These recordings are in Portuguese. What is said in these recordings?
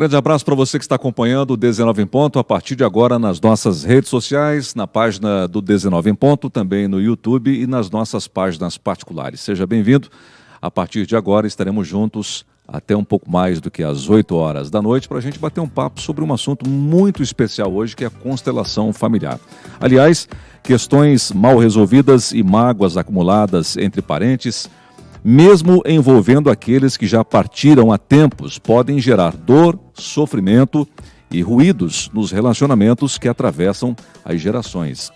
Grande abraço para você que está acompanhando o 19 em Ponto, a partir de agora nas nossas redes sociais, na página do 19 em Ponto, também no YouTube e nas nossas páginas particulares. Seja bem-vindo. A partir de agora estaremos juntos até um pouco mais do que às 8 horas da noite para a gente bater um papo sobre um assunto muito especial hoje, que é a constelação familiar. Aliás, questões mal resolvidas e mágoas acumuladas entre parentes, mesmo envolvendo aqueles que já partiram há tempos, podem gerar dor, sofrimento e ruídos nos relacionamentos que atravessam as gerações.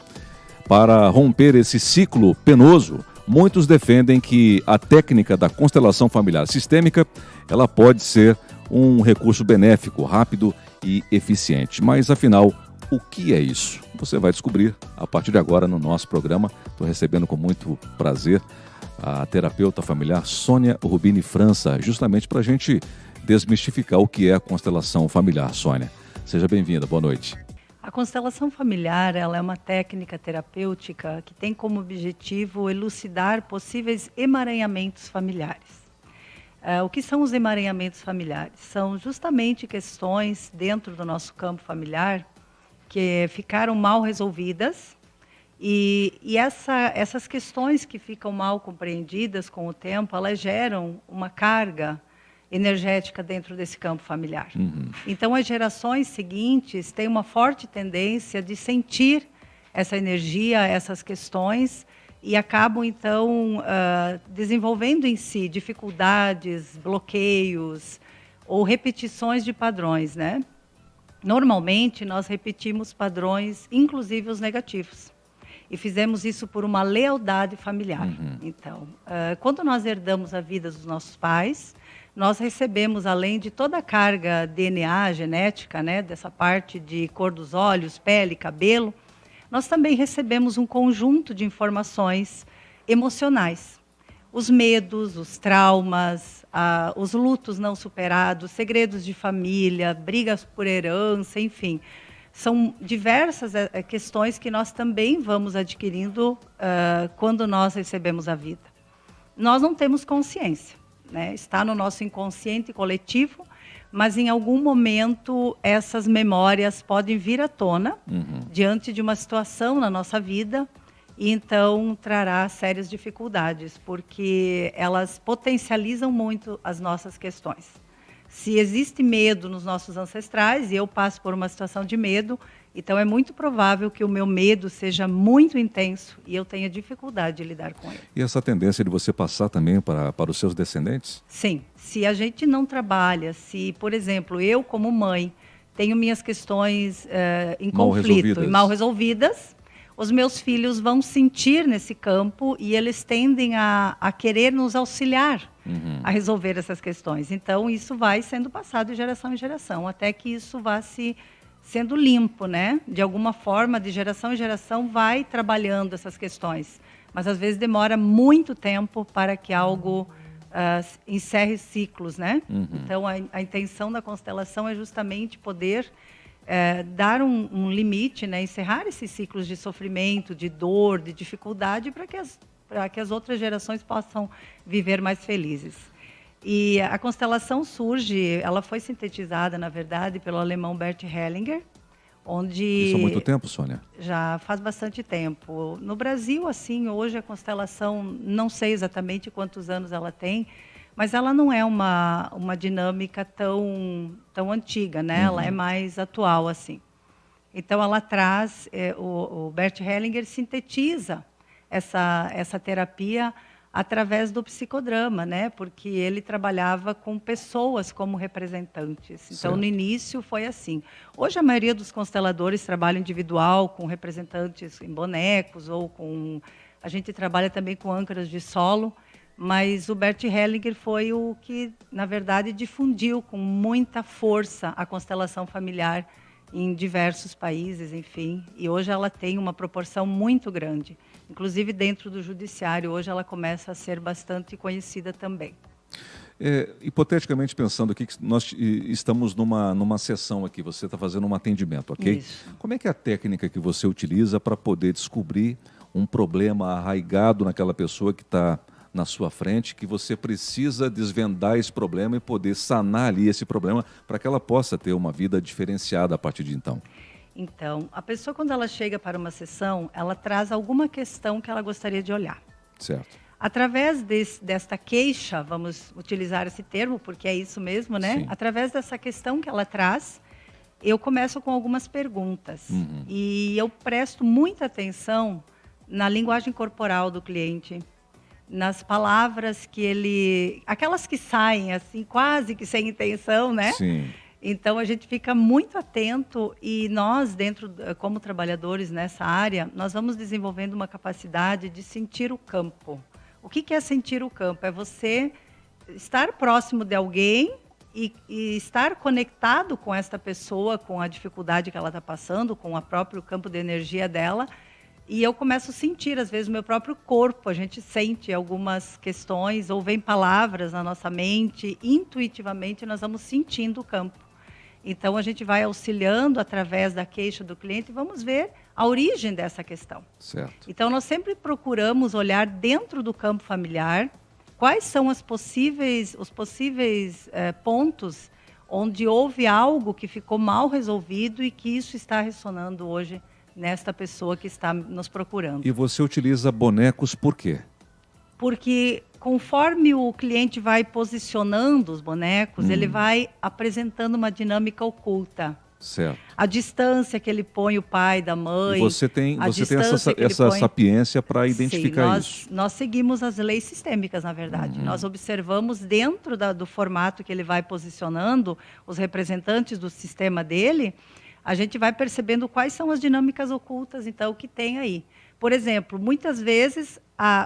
Para romper esse ciclo penoso, muitos defendem que a técnica da constelação familiar sistêmica, ela pode ser um recurso benéfico, rápido e eficiente. Mas, afinal, o que é isso? Você vai descobrir a partir de agora no nosso programa. Estou recebendo com muito prazer a terapeuta familiar Sônia Rubini França, justamente para a gente desmistificar o que é a constelação familiar. Sônia, seja bem-vinda, boa noite. A constelação familiar, ela é uma técnica terapêutica que tem como objetivo elucidar possíveis emaranhamentos familiares. O que são os emaranhamentos familiares? São justamente questões dentro do nosso campo familiar que ficaram mal resolvidas. E essas questões que ficam mal compreendidas com o tempo, elas geram uma carga energética dentro desse campo familiar. Então, as gerações seguintes têm uma forte tendência de sentir essa energia, essas questões, e acabam, então, desenvolvendo em si dificuldades, bloqueios ou repetições de padrões, né? Normalmente, nós repetimos padrões, inclusive os negativos. E fizemos isso por uma lealdade familiar. Então, quando nós herdamos a vida dos nossos pais, nós recebemos, além de toda a carga DNA, genética, né, dessa parte de cor dos olhos, pele, cabelo, nós também recebemos um conjunto de informações emocionais. Os medos, os traumas, os lutos não superados, segredos de família, brigas por herança, enfim. São diversas questões que nós também vamos adquirindo quando nós recebemos a vida. Nós não temos consciência, né? Está no nosso inconsciente coletivo, mas em algum momento essas memórias podem vir à tona diante de uma situação na nossa vida e então trará sérias dificuldades, porque elas potencializam muito as nossas questões. Se existe medo nos nossos ancestrais, e eu passo por uma situação de medo, então é muito provável que o meu medo seja muito intenso e eu tenha dificuldade de lidar com ele. E essa tendência de você passar também para os seus descendentes? Sim. Se a gente não trabalha, se, por exemplo, eu como mãe tenho minhas questões em conflito e mal resolvidas, os meus filhos vão sentir nesse campo e eles tendem a querer nos auxiliar a resolver essas questões. Então, isso vai sendo passado de geração em geração, até que isso vá sendo limpo, né? De alguma forma, de geração em geração, vai trabalhando essas questões. Mas, às vezes, demora muito tempo para que algo encerre ciclos, né? Então, a intenção da constelação é justamente poder dar um limite, né? Encerrar esses ciclos de sofrimento, de dor, de dificuldade, para que as outras gerações possam viver mais felizes. E a constelação surge, ela foi sintetizada, na verdade, pelo alemão Bert Hellinger, onde... Isso há muito tempo, Sônia? Já faz bastante tempo. No Brasil, assim, hoje a constelação, não sei exatamente quantos anos ela tem, mas ela não é uma dinâmica tão antiga, né? Ela é mais atual, assim. Então, ela traz, o Bert Hellinger sintetiza essa terapia através do psicodrama, né? Porque ele trabalhava com pessoas como representantes. Então, certo. No início foi assim. Hoje, a maioria dos consteladores trabalha individual, com representantes em bonecos, ou com... A gente trabalha também com âncoras de solo, mas o Bert Hellinger foi o que, na verdade, difundiu com muita força a constelação familiar em diversos países, enfim. E hoje ela tem uma proporção muito grande. Inclusive, dentro do judiciário, hoje ela começa a ser bastante conhecida também. Hipoteticamente pensando aqui, que nós estamos numa sessão aqui, você está fazendo um atendimento, ok? Isso. Como é que é a técnica que você utiliza para poder descobrir um problema arraigado naquela pessoa que está na sua frente que você precisa desvendar esse problema e poder sanar ali esse problema para que ela possa ter uma vida diferenciada a partir de então? Então, a pessoa, quando ela chega para uma sessão, ela traz alguma questão que ela gostaria de olhar. Certo. Através desta queixa, vamos utilizar esse termo, porque é isso mesmo, né? Sim. Através dessa questão que ela traz, eu começo com algumas perguntas. E eu presto muita atenção na linguagem corporal do cliente, nas palavras que ele... aquelas que saem, assim, quase que sem intenção, né? Sim. Então, a gente fica muito atento e nós, como trabalhadores nessa área, nós vamos desenvolvendo uma capacidade de sentir o campo. O que é sentir o campo? É você estar próximo de alguém e estar conectado com esta pessoa, com a dificuldade que ela está passando, com o próprio campo de energia dela. E eu começo a sentir, às vezes, o meu próprio corpo. A gente sente algumas questões, ou vem palavras na nossa mente. Intuitivamente, nós vamos sentindo o campo. Então, a gente vai auxiliando através da queixa do cliente e vamos ver a origem dessa questão. Certo. Então, nós sempre procuramos olhar dentro do campo familiar quais são os possíveis pontos onde houve algo que ficou mal resolvido e que isso está ressonando hoje nesta pessoa que está nos procurando. E você utiliza bonecos por quê? Porque conforme o cliente vai posicionando os bonecos, ele vai apresentando uma dinâmica oculta. Certo. A distância que ele põe o pai da mãe. E você tem essa sapiência para identificar isso. Nós seguimos as leis sistêmicas, na verdade. Nós observamos dentro do formato que ele vai posicionando os representantes do sistema dele, a gente vai percebendo quais são as dinâmicas ocultas, então, que tem aí. Por exemplo, muitas vezes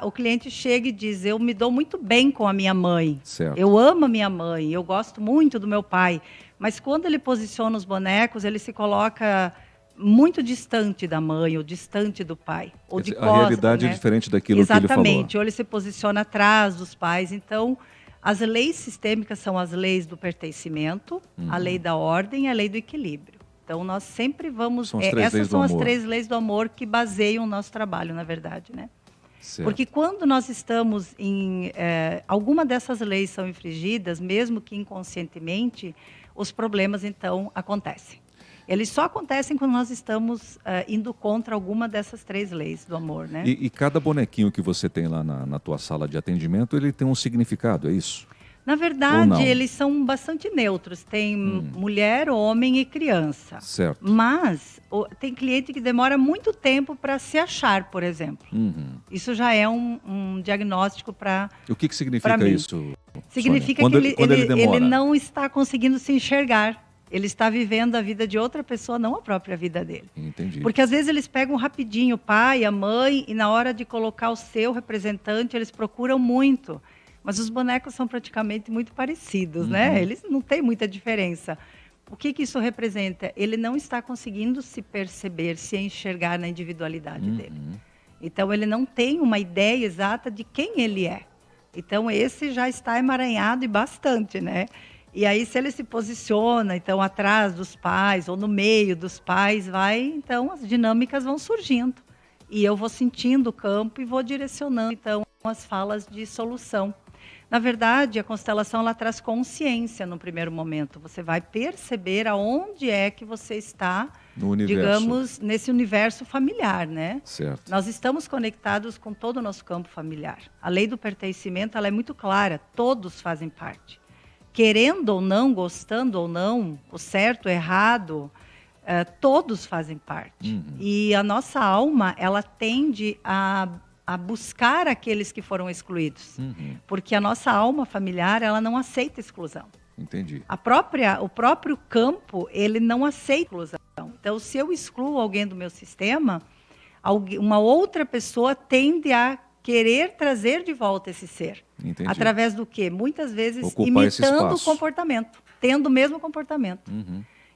o cliente chega e diz: eu me dou muito bem com a minha mãe, certo. Eu amo a minha mãe, eu gosto muito do meu pai. Mas quando ele posiciona os bonecos, ele se coloca muito distante da mãe ou distante do pai. Ou de costas, a realidade é diferente daquilo que ele falou. Exatamente, ou ele se posiciona atrás dos pais. Então, as leis sistêmicas são as leis do pertencimento, a lei da ordem e a lei do equilíbrio. Então, nós sempre vamos... essas são as 3 leis do amor que baseiam o nosso trabalho, na verdade, né? Certo. Porque quando nós estamos em... alguma dessas leis são infringidas, mesmo que inconscientemente, os problemas, então, acontecem. Eles só acontecem quando nós estamos indo contra alguma dessas 3 leis do amor, né? E cada bonequinho que você tem lá na tua sala de atendimento, ele tem um significado, é isso? Na verdade, eles são bastante neutros. Tem mulher, homem e criança. Certo. Mas tem cliente que demora muito tempo para se achar, por exemplo. Isso já é um diagnóstico para... O que significa isso, Significa Sônia? que ele não está conseguindo se enxergar. Ele está vivendo a vida de outra pessoa, não a própria vida dele. Entendi. Porque às vezes eles pegam rapidinho o pai, a mãe, e na hora de colocar o seu representante, eles procuram muito. Mas os bonecos são praticamente muito parecidos, né? Eles não têm muita diferença. O que isso representa? Ele não está conseguindo se perceber, se enxergar na individualidade dele. Então, ele não tem uma ideia exata de quem ele é. Então, esse já está emaranhado e bastante, né? E aí, se ele se posiciona, então, atrás dos pais ou no meio dos pais, então, as dinâmicas vão surgindo. E eu vou sentindo o campo e vou direcionando, então, as falas de solução. Na verdade, a constelação ela traz consciência no primeiro momento. Você vai perceber aonde é que você está, no universo, digamos, nesse universo familiar, né? Certo. Nós estamos conectados com todo o nosso campo familiar. A lei do pertencimento ela é muito clara, todos fazem parte. Querendo ou não, gostando ou não, o certo, o errado, todos fazem parte. E a nossa alma, ela tende a buscar aqueles que foram excluídos. Porque a nossa alma familiar, ela não aceita exclusão. Entendi. O próprio campo, ele não aceita exclusão. Então, se eu excluo alguém do meu sistema, uma outra pessoa tende a querer trazer de volta esse ser. Entendi. Através do quê? Muitas vezes ocupar imitando o comportamento, tendo o mesmo comportamento.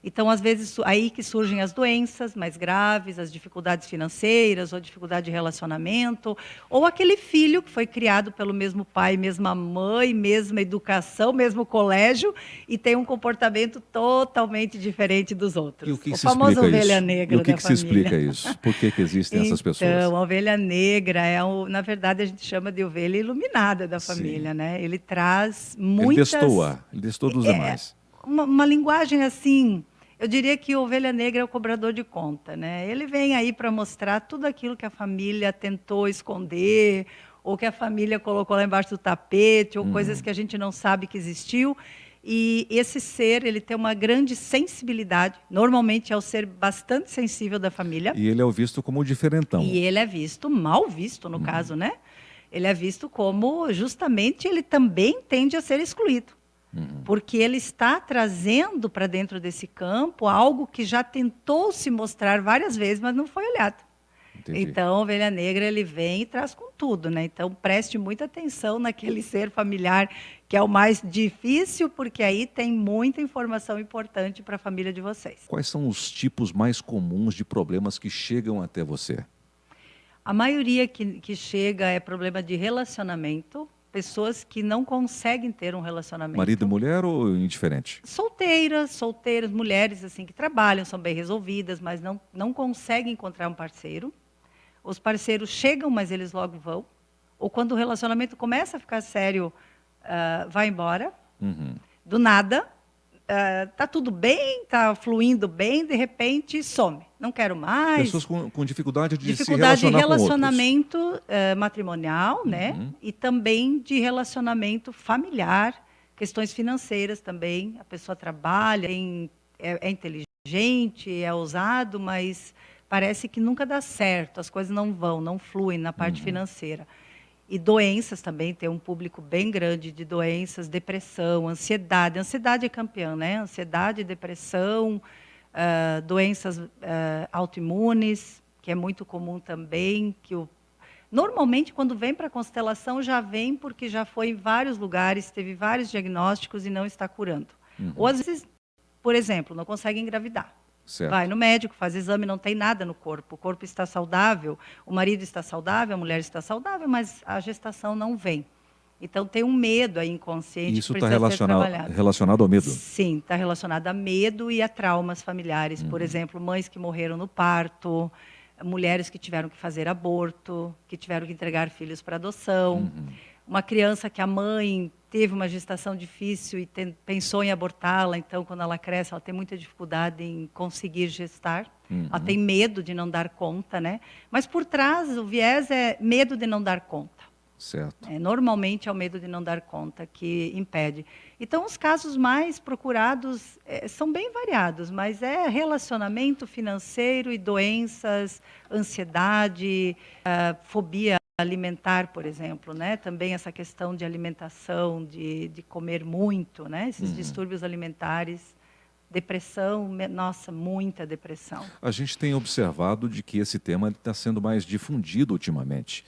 Então, às vezes, aí que surgem as doenças mais graves, as dificuldades financeiras, ou dificuldade de relacionamento, ou aquele filho que foi criado pelo mesmo pai, mesma mãe, mesma educação, mesmo colégio, e tem um comportamento totalmente diferente dos outros. E o que O se famoso explica ovelha isso? negra E o que da se explica família. isso? Por que existem essas pessoas? Então, a ovelha negra na verdade, a gente chama de ovelha iluminada da Sim. família, né? Ele traz Ele muitas destoa, ele destoa dos demais. uma linguagem assim, eu diria que o ovelha negra é o cobrador de conta, né? Ele vem aí para mostrar tudo aquilo que a família tentou esconder, ou que a família colocou lá embaixo do tapete, ou coisas que a gente não sabe que existiu. E esse ser, ele tem uma grande sensibilidade, normalmente é o ser bastante sensível da família. E ele é o visto como o diferentão. E ele é visto, mal visto no caso, né? Ele é visto como, justamente, ele também tende a ser excluído. Porque ele está trazendo para dentro desse campo algo que já tentou se mostrar várias vezes, mas não foi olhado. Entendi. Então, a ovelha negra, ele vem e traz com tudo, né? Então, preste muita atenção naquele ser familiar, que é o mais difícil, porque aí tem muita informação importante para a família de vocês. Quais são os tipos mais comuns de problemas que chegam até você? A maioria que chega é problema de relacionamento, pessoas que não conseguem ter um relacionamento. Marido e mulher ou indiferente? Solteiras, mulheres assim que trabalham, são bem resolvidas, mas não conseguem encontrar um parceiro. Os parceiros chegam, mas eles logo vão. Ou quando o relacionamento começa a ficar sério, vai embora. Do nada, tá tudo bem, tá fluindo bem, de repente some. Não quero mais. Pessoas com dificuldade de se Dificuldade de relacionar com outros. relacionamento matrimonial, né? E também de relacionamento familiar, questões financeiras também. A pessoa trabalha, é inteligente, é ousado, mas parece que nunca dá certo, as coisas não fluem na parte financeira. E doenças também, tem um público bem grande de doenças, depressão, ansiedade. Ansiedade é campeã, né? Ansiedade, depressão, doenças autoimunes, que é muito comum também. Normalmente, quando vem para a constelação, já vem porque já foi em vários lugares, teve vários diagnósticos e não está curando. Ou às vezes, por exemplo, não consegue engravidar. Certo. Vai no médico, faz exame, não tem nada no corpo. O corpo está saudável, o marido está saudável, a mulher está saudável, mas a gestação não vem. Então, tem um medo aí inconsciente Isso que está precisa ser trabalhado. relacionado ao medo? Sim, está relacionado a medo e a traumas familiares. Por exemplo, mães que morreram no parto, mulheres que tiveram que fazer aborto, que tiveram que entregar filhos para adoção. Uma criança que a mãe teve uma gestação difícil e pensou em abortá-la, então, quando ela cresce, ela tem muita dificuldade em conseguir gestar. Ela tem medo de não dar conta, né? Mas, por trás, o viés é medo de não dar conta. Certo. Normalmente, é o medo de não dar conta que impede. Então, os casos mais procurados são bem variados, mas é relacionamento financeiro e doenças, ansiedade, fobia alimentar, por exemplo, né? Também essa questão de alimentação, de comer muito, né? Esses distúrbios alimentares, depressão, nossa, muita depressão. A gente tem observado de que esse tema está sendo mais difundido ultimamente.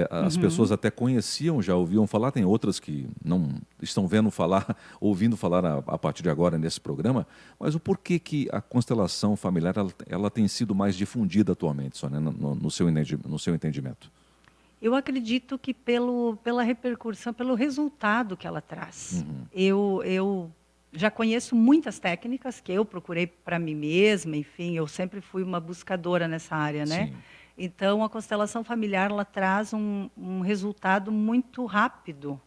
As pessoas até conheciam, já ouviam falar, tem outras que não estão vendo falar, ouvindo falar a partir de agora nesse programa, mas o porquê que a constelação familiar ela tem sido mais difundida atualmente, Sônia, no seu entendimento? Eu acredito que pela repercussão, pelo resultado que ela traz. Eu já conheço muitas técnicas que eu procurei para mim mesma, enfim, eu sempre fui uma buscadora nessa área, né? Sim. Então, a constelação familiar, ela traz um resultado muito rápido,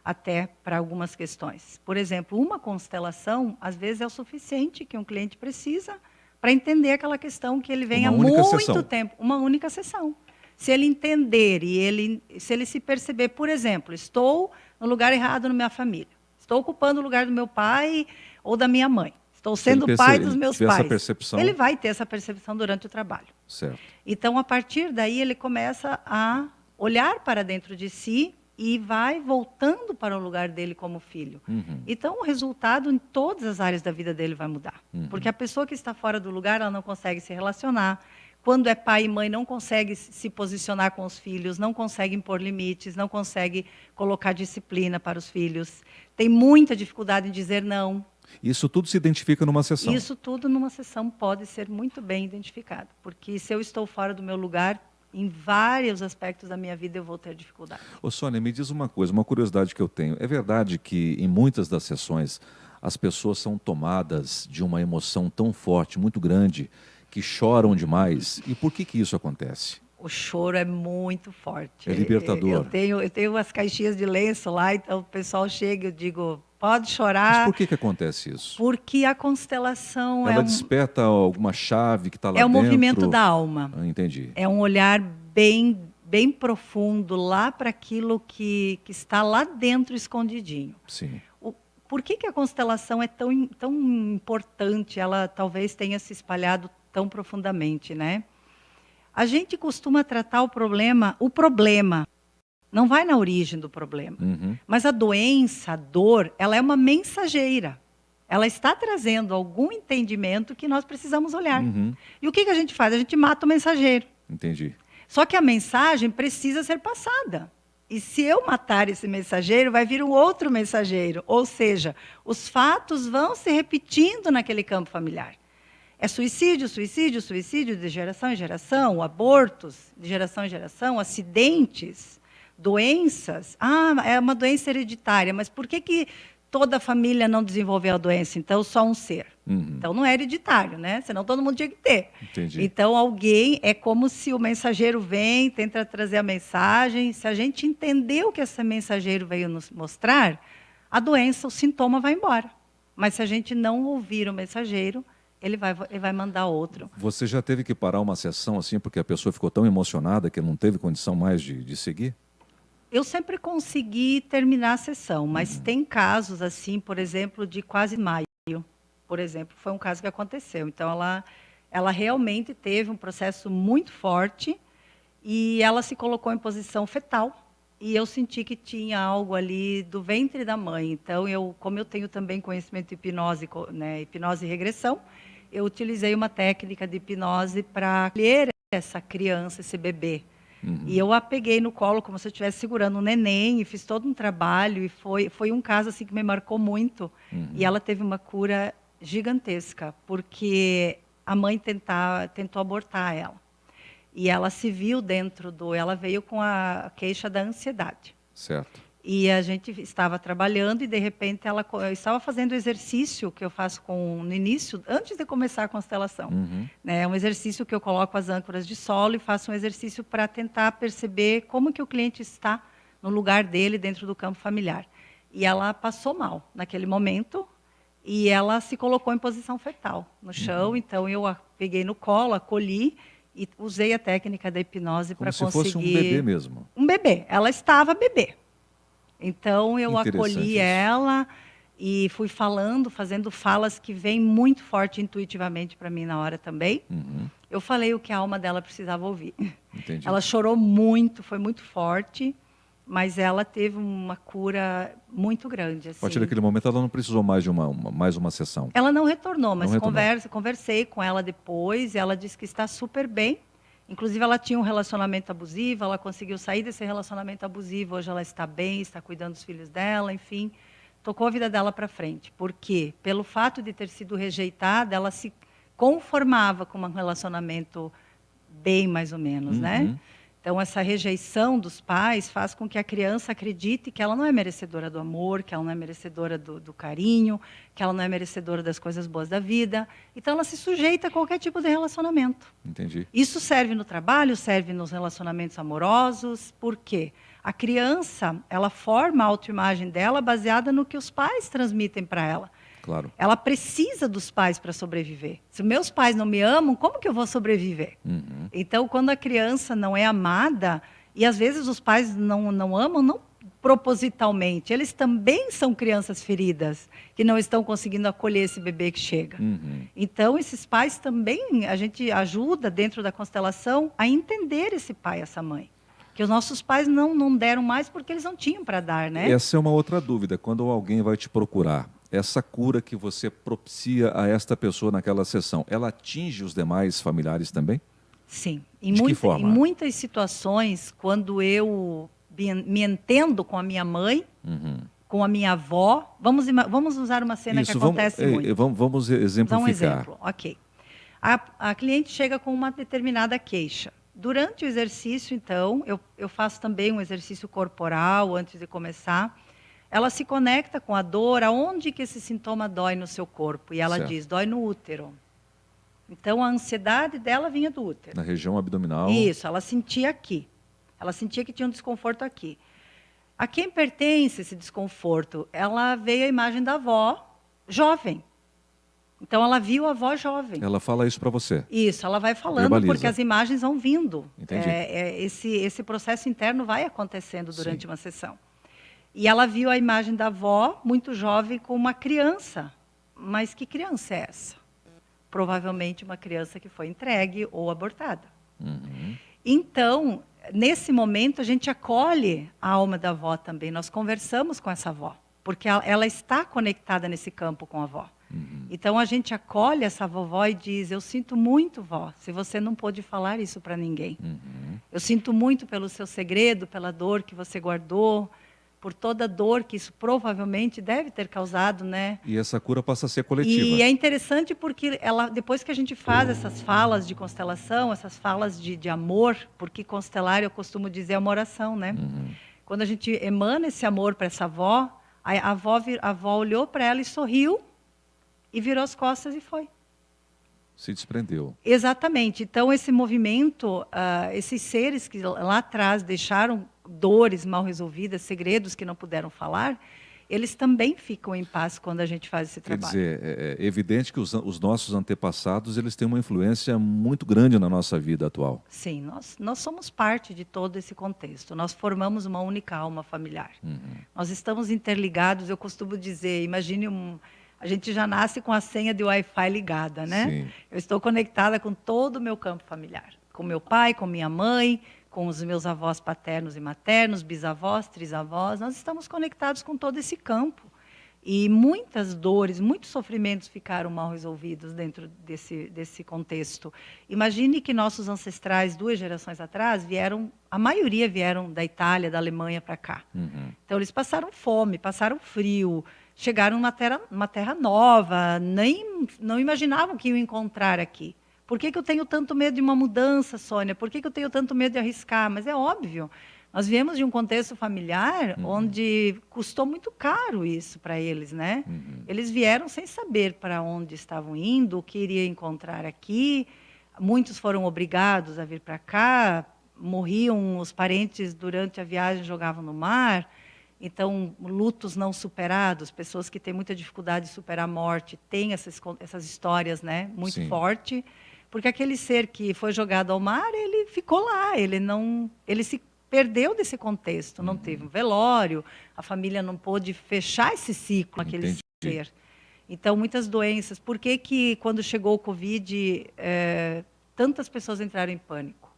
até para algumas questões. Por exemplo, uma constelação, às vezes, é o suficiente que um cliente precisa para entender aquela questão que ele vem há muito tempo. Uma única sessão. Se ele entender e se ele se perceber, por exemplo, estou no lugar errado na minha família, estou ocupando o lugar do meu pai ou da minha mãe, estou sendo o pai dos meus pais. Ele vai ter essa percepção durante o trabalho. Certo. Então, a partir daí, ele começa a olhar para dentro de si e vai voltando para o lugar dele como filho. Então, o resultado em todas as áreas da vida dele vai mudar. Porque a pessoa que está fora do lugar, ela não consegue se relacionar. Quando é pai e mãe, não consegue se posicionar com os filhos, não consegue impor limites, não consegue colocar disciplina para os filhos. Tem muita dificuldade em dizer não. Isso tudo se identifica numa sessão? Isso tudo numa sessão pode ser muito bem identificado, porque se eu estou fora do meu lugar, em vários aspectos da minha vida eu vou ter dificuldade. Ô Sônia, me diz uma coisa, uma curiosidade que eu tenho. É verdade que em muitas das sessões as pessoas são tomadas de uma emoção tão forte, muito grande, que choram demais? E por que isso acontece? O choro é muito forte. É libertador. Eu tenho umas caixinhas de lenço lá, então o pessoal chega e eu digo, pode chorar. Mas por que acontece isso? Porque a constelação Ela desperta alguma chave que está lá dentro? É o movimento da alma. Entendi. É um olhar bem profundo lá para aquilo que está lá dentro escondidinho. Sim. Por que a constelação é tão importante? Ela talvez tenha se espalhado tão profundamente, né? A gente costuma tratar o problema, não vai na origem do problema. Uhum. Mas a doença, a dor, ela é uma mensageira. Ela está trazendo algum entendimento que nós precisamos olhar. Uhum. E o que a gente faz? A gente mata o mensageiro. Entendi. Só que a mensagem precisa ser passada. E se eu matar esse mensageiro, vai vir um outro mensageiro. Ou seja, os fatos vão se repetindo naquele campo familiar. É suicídio, suicídio, suicídio de geração em geração, abortos de geração em geração, acidentes, doenças. Ah, é uma doença hereditária, mas por que toda a família não desenvolveu a doença? Então, só um ser. Uhum. Então, não é hereditário, né? Senão todo mundo tinha que ter. Entendi. Então, alguém, é como se o mensageiro vem, tenta trazer a mensagem. Se a gente entender o que esse mensageiro veio nos mostrar, a doença, o sintoma vai embora. Mas se a gente não ouvir o mensageiro, ele vai mandar outro. Você já teve que parar uma sessão assim porque a pessoa ficou tão emocionada que não teve condição mais de seguir? Eu sempre consegui terminar a sessão, mas tem casos assim, por exemplo, de quase maio, por exemplo, foi um caso que aconteceu. Então, ela realmente teve um processo muito forte e ela se colocou em posição fetal. E eu senti que tinha algo ali do ventre da mãe. Então, como eu tenho também conhecimento de hipnose, né, hipnose e regressão, eu utilizei uma técnica de hipnose para acolher essa criança, esse bebê. Uhum. E eu a peguei no colo como se eu estivesse segurando um neném e fiz todo um trabalho. E foi um caso assim que me marcou muito. Uhum. E ela teve uma cura gigantesca, porque a mãe tentou abortar ela. E ela se viu ela veio com a queixa da ansiedade. Certo. E a gente estava trabalhando e, de repente, eu estava fazendo o exercício que eu faço no início, antes de começar a constelação. Uhum. É um exercício que eu coloco as âncoras de solo e faço um exercício para tentar perceber como que o cliente está no lugar dele dentro do campo familiar. E ela passou mal naquele momento e ela se colocou em posição fetal no chão. Uhum. Então, eu a peguei no colo, acolhi e usei a técnica da hipnose para conseguir... Como se fosse um bebê mesmo. Um bebê. Ela estava bebê. Então, eu acolhi ela e fui fazendo falas que vêm muito forte intuitivamente para mim na hora também. Uhum. Eu falei o que a alma dela precisava ouvir. Entendi. Ela chorou muito, foi muito forte, mas ela teve uma cura muito grande. Assim. A partir daquele momento, ela não precisou mais de mais uma sessão? Ela não retornou, mas conversei com ela depois e ela disse que está super bem. Inclusive, ela tinha um relacionamento abusivo, ela conseguiu sair desse relacionamento abusivo, hoje ela está bem, está cuidando dos filhos dela, enfim, tocou a vida dela para frente. Por quê? Pelo fato de ter sido rejeitada, ela se conformava com um relacionamento bem mais ou menos, né? Então, essa rejeição dos pais faz com que a criança acredite que ela não é merecedora do amor, que ela não é merecedora do carinho, que ela não é merecedora das coisas boas da vida. Então, ela se sujeita a qualquer tipo de relacionamento. Entendi. Isso serve no trabalho, serve nos relacionamentos amorosos. Por quê? A criança, ela forma a autoimagem dela baseada no que os pais transmitem para ela. Claro. Ela precisa dos pais para sobreviver. Se meus pais não me amam, como que eu vou sobreviver? Uhum. Então, quando a criança não é amada, e às vezes os pais não amam, não propositalmente, eles também são crianças feridas, que não estão conseguindo acolher esse bebê que chega. Uhum. Então, esses pais também, a gente ajuda dentro da constelação a entender esse pai, essa mãe. Que os nossos pais não deram mais porque eles não tinham para dar, né? Essa é uma outra dúvida. Quando alguém vai te procurar, essa cura que você propicia a esta pessoa naquela sessão, ela atinge os demais familiares também? Sim. De que forma? Em muitas situações, quando eu me entendo com a minha mãe, com a minha avó. Vamos usar uma cena que acontece muito. Vamos exemplificar. Vamos dar um exemplo, ok. A cliente chega com uma determinada queixa. Durante o exercício, então, eu faço também um exercício corporal antes de começar. Ela se conecta com a dor, aonde que esse sintoma dói no seu corpo. E ela diz, dói no útero. Então, a ansiedade dela vinha do útero. Na região abdominal. Isso, ela sentia aqui. Ela sentia que tinha um desconforto aqui. A quem pertence esse desconforto? Ela veio a imagem da avó jovem. Então, ela viu a avó jovem. Ela fala isso para você? Isso, ela vai falando, verbaliza. porque as imagens vão vindo. Entendi. Esse processo interno vai acontecendo durante uma sessão. E ela viu a imagem da avó, muito jovem, com uma criança. Mas que criança é essa? Provavelmente uma criança que foi entregue ou abortada. Uhum. Então, nesse momento, a gente acolhe a alma da avó também. Nós conversamos com essa avó, porque ela está conectada nesse campo com a avó. Uhum. Então, a gente acolhe essa vovó e diz, eu sinto muito, vó, se você não pôde falar isso para ninguém. Uhum. Eu sinto muito pelo seu segredo, pela dor que você guardou, por toda a dor que isso provavelmente deve ter causado, né? E essa cura passa a ser coletiva. E é interessante porque depois que a gente faz essas falas de constelação, essas falas de amor, porque constelar, eu costumo dizer, é uma oração, né? Uhum. Quando a gente emana esse amor para essa avó, a avó olhou para ela e sorriu, e virou as costas e foi. Se desprendeu. Exatamente. Então, esse movimento, esses seres que lá atrás deixaram dores mal resolvidas, segredos que não puderam falar, eles também ficam em paz quando a gente faz esse trabalho. Quer dizer, é evidente que os nossos antepassados eles têm uma influência muito grande na nossa vida atual. Sim, nós somos parte de todo esse contexto. Nós formamos uma única alma familiar. Uhum. Nós estamos interligados, eu costumo dizer, imagine a gente já nasce com a senha de Wi-Fi ligada, né? Sim. Eu estou conectada com todo o meu campo familiar. Com meu pai, com minha mãe, com os meus avós paternos e maternos, bisavós, trisavós. Nós estamos conectados com todo esse campo. E muitas dores, muitos sofrimentos ficaram mal resolvidos dentro desse contexto. Imagine que nossos ancestrais, 2 gerações atrás, a maioria vieram da Itália, da Alemanha para cá. Uhum. Então, eles passaram fome, passaram frio, chegaram numa terra nova, não imaginavam que iam encontrar aqui. Por que eu tenho tanto medo de uma mudança, Sônia? Por que eu tenho tanto medo de arriscar? Mas é óbvio, nós viemos de um contexto familiar onde custou muito caro isso para eles, né? Uhum. Eles vieram sem saber para onde estavam indo, o que iria encontrar aqui. Muitos foram obrigados a vir para cá, morriam os parentes durante a viagem, jogavam no mar. Então, lutos não superados, pessoas que têm muita dificuldade de superar a morte, têm essas histórias, né, muito fortes, porque aquele ser que foi jogado ao mar, ele ficou lá, ele se perdeu desse contexto, não teve um velório, a família não pôde fechar esse ciclo, aquele ser. Então, muitas doenças. Por que quando chegou o Covid, tantas pessoas entraram em pânico?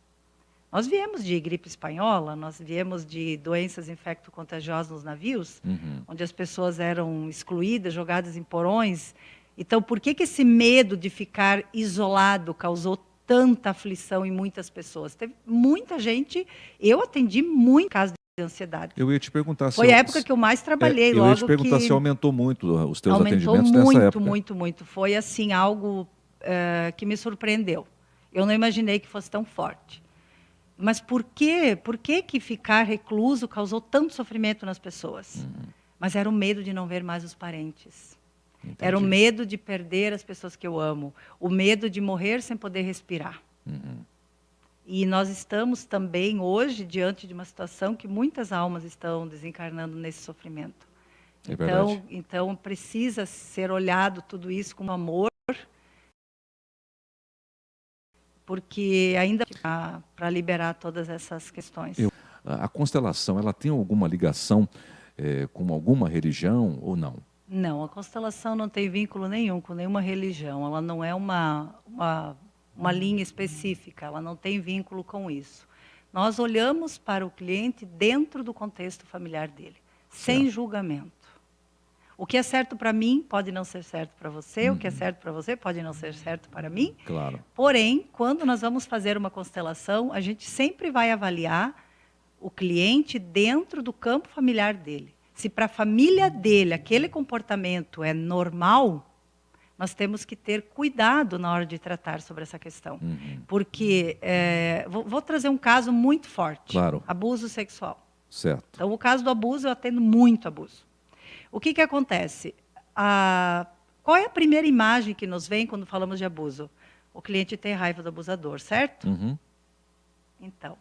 Nós viemos de gripe espanhola, nós viemos de doenças infecto-contagiosas nos navios, onde as pessoas eram excluídas, jogadas em porões. Então, por que esse medo de ficar isolado causou tanta aflição em muitas pessoas? Teve muita gente, eu atendi muito casos de ansiedade. Eu ia te perguntar se... Foi a época que eu mais trabalhei, logo que... Eu ia te perguntar se aumentou muito os teus atendimentos aumentou nessa época. Muito. Foi, assim, algo que me surpreendeu. Eu não imaginei que fosse tão forte. Mas por que que ficar recluso causou tanto sofrimento nas pessoas? Mas era o medo de não ver mais os parentes. Entendi. Era o medo de perder as pessoas que eu amo. O medo de morrer sem poder respirar. E nós estamos também hoje diante de uma situação que muitas almas estão desencarnando nesse sofrimento. Então precisa ser olhado tudo isso com amor, porque ainda para liberar todas essas questões. A constelação, ela tem alguma ligação com alguma religião ou não? Não, a constelação não tem vínculo nenhum com nenhuma religião. Ela não é uma linha específica, ela não tem vínculo com isso. Nós olhamos para o cliente dentro do contexto familiar dele, sem julgamento. O que é certo para mim pode não ser certo para você, o que é certo para você pode não ser certo para mim. Claro. Porém, quando nós vamos fazer uma constelação, a gente sempre vai avaliar o cliente dentro do campo familiar dele. Se para a família dele aquele comportamento é normal, nós temos que ter cuidado na hora de tratar sobre essa questão. Porque, vou trazer um caso muito forte. Claro. Abuso sexual. Certo. Então, o caso do abuso, eu atendo muito abuso. O que acontece? Qual é a primeira imagem que nos vem quando falamos de abuso? O cliente tem raiva do abusador, certo? Então,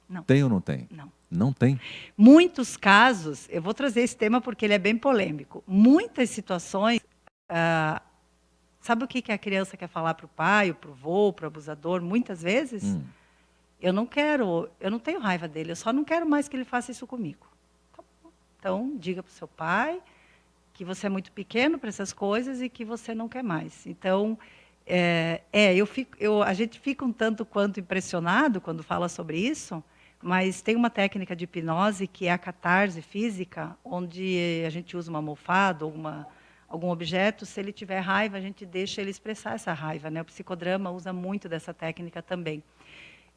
não. Tem ou não tem? Não. Não tem? Muitos casos, eu vou trazer esse tema porque ele é bem polêmico. Muitas situações, sabe o que a criança quer falar para o pai, para o avô, para o abusador? Muitas vezes, eu não tenho raiva dele, eu só não quero mais que ele faça isso comigo. Tá bom. Então, diga para o seu pai que você é muito pequeno para essas coisas e que você não quer mais. Então, a gente fica um tanto quanto impressionado quando fala sobre isso, mas tem uma técnica de hipnose que é a catarse física, onde a gente usa uma almofada ou algum objeto. Se ele tiver raiva, a gente deixa ele expressar essa raiva, né? O psicodrama usa muito dessa técnica também.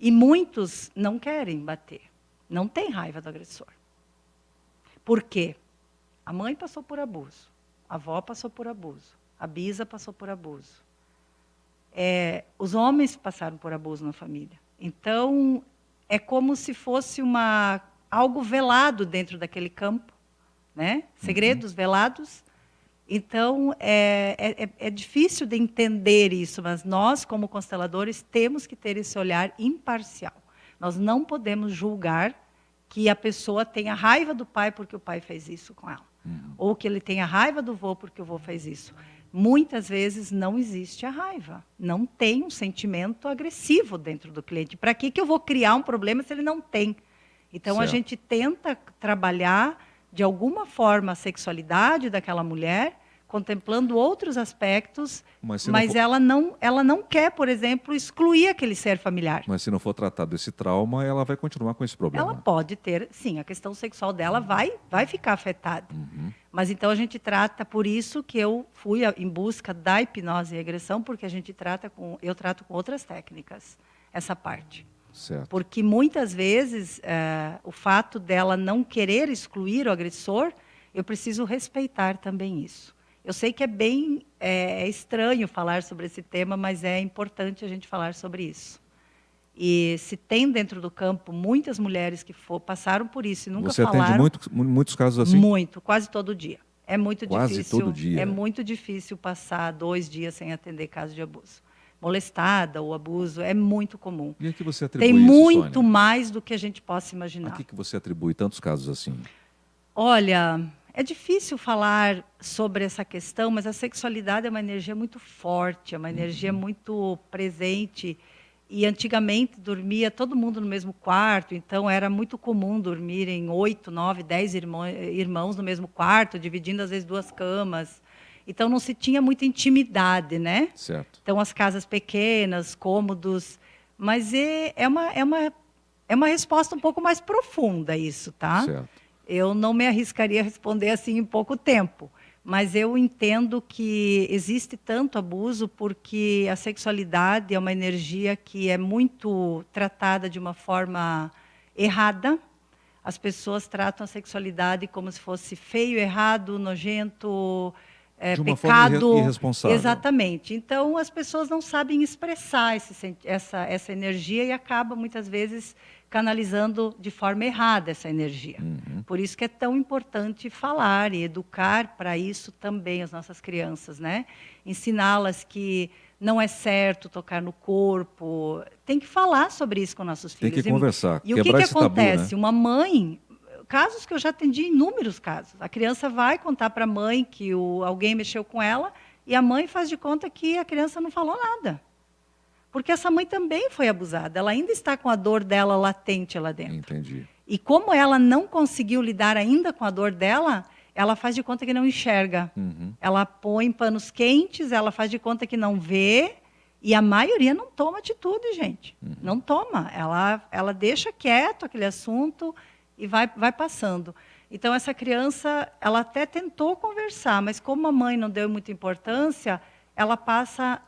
E muitos não querem bater, não têm raiva do agressor. Por quê? A mãe passou por abuso, a avó passou por abuso, a bisa passou por abuso. Os homens passaram por abuso na família. Então, é como se fosse algo velado dentro daquele campo, né? Segredos velados. Então, é difícil de entender isso, mas nós, como consteladores, temos que ter esse olhar imparcial. Nós não podemos julgar que a pessoa tenha raiva do pai porque o pai fez isso com ela. Ou que ele tenha raiva do vô porque o vô fez isso. Muitas vezes não existe a raiva. Não tem um sentimento agressivo dentro do cliente. Para que eu vou criar um problema se ele não tem? Então, certo. A gente tenta trabalhar, de alguma forma, a sexualidade daquela mulher, contemplando outros aspectos, mas ela não quer, por exemplo, excluir aquele ser familiar. Mas se não for tratado esse trauma, ela vai continuar com esse problema. Ela pode ter, sim, a questão sexual dela vai ficar afetada. Mas então a gente trata, por isso que eu fui em busca da hipnose e regressão, porque eu trato com outras técnicas essa parte. Certo. Porque muitas vezes o fato dela não querer excluir o agressor, eu preciso respeitar também isso. Eu sei que é bem estranho falar sobre esse tema, mas é importante a gente falar sobre isso. E se tem dentro do campo muitas mulheres que passaram por isso e nunca falaram... Você atende muitos casos assim? Muito, quase todo dia. É muito quase difícil. Todo dia? É muito difícil passar 2 dias sem atender casos de abuso. Molestada ou abuso é muito comum. E a que você atribui tem isso, muito Sônia? mais do que a gente possa imaginar. A que você atribui tantos casos assim? Olha, é difícil falar sobre essa questão, mas a sexualidade é uma energia muito forte, é uma energia muito presente. E antigamente dormia todo mundo no mesmo quarto, então era muito comum dormirem 8, 9, 10 irmãos no mesmo quarto, dividindo às vezes 2 camas. Então não se tinha muita intimidade, né? Certo. Então as casas pequenas, cômodos, mas é uma resposta um pouco mais profunda isso, tá? Certo. Eu não me arriscaria a responder assim em pouco tempo. Mas eu entendo que existe tanto abuso porque a sexualidade é uma energia que é muito tratada de uma forma errada. As pessoas tratam a sexualidade como se fosse feio, errado, nojento, de uma pecado. Forma irresponsável. Exatamente. Então, as pessoas não sabem expressar essa energia e acabam, muitas vezes, canalizando de forma errada essa energia. Por isso que é tão importante falar e educar para isso também as nossas crianças, né? Ensiná-las que não é certo tocar no corpo. Tem que falar sobre isso com nossos filhos. Tem que conversar, e o que acontece? Tabu, né? Uma mãe... Casos que eu já atendi, inúmeros casos. A criança vai contar para a mãe que alguém mexeu com ela e a mãe faz de conta que a criança não falou nada. Porque essa mãe também foi abusada. Ela ainda está com a dor dela latente lá dentro. Entendi. E como ela não conseguiu lidar ainda com a dor dela, ela faz de conta que não enxerga. Ela põe panos quentes, ela faz de conta que não vê. E a maioria não toma atitude, gente. Não toma. Ela deixa quieto aquele assunto e vai passando. Então, essa criança, ela até tentou conversar, mas como a mãe não deu muita importância, ela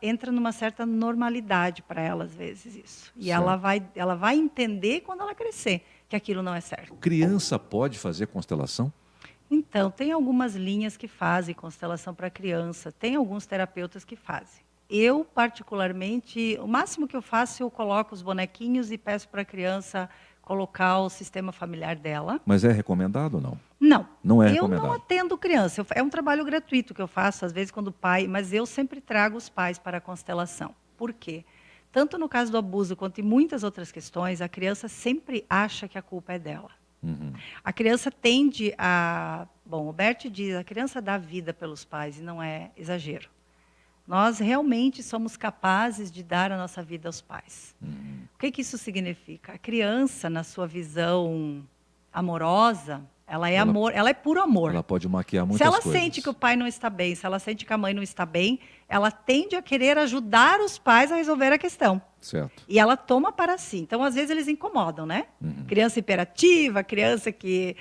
entra numa certa normalidade para ela, às vezes, isso. E ela vai entender quando ela crescer que aquilo não é certo. Criança pode fazer constelação? Então, tem algumas linhas que fazem constelação para criança, tem alguns terapeutas que fazem. Eu, particularmente, o máximo que eu faço, eu coloco os bonequinhos e peço para a criança colocar o sistema familiar dela. Mas é recomendado ou não? Não. Não é Eu recomendado. não atendo criança. É um trabalho gratuito que eu faço, às vezes, quando o pai... Mas eu sempre trago os pais para a constelação. Por quê? Tanto no caso do abuso quanto em muitas outras questões, a criança sempre acha que a culpa é dela. Uhum. A criança tende a... Bom, o Bert diz, a criança dá vida pelos pais, e não é exagero. Nós realmente somos capazes de dar a nossa vida aos pais. Uhum. O que isso significa? A criança, na sua visão amorosa, ela é amor, ela é puro amor. Ela pode maquiar muitas Se ela coisas. sente que o pai não está bem, se ela sente que a mãe não está bem, ela tende a querer ajudar os pais a resolver a questão. Certo. E ela toma para si. Então, às vezes, eles incomodam, né? Uhum. Criança hiperativa, criança que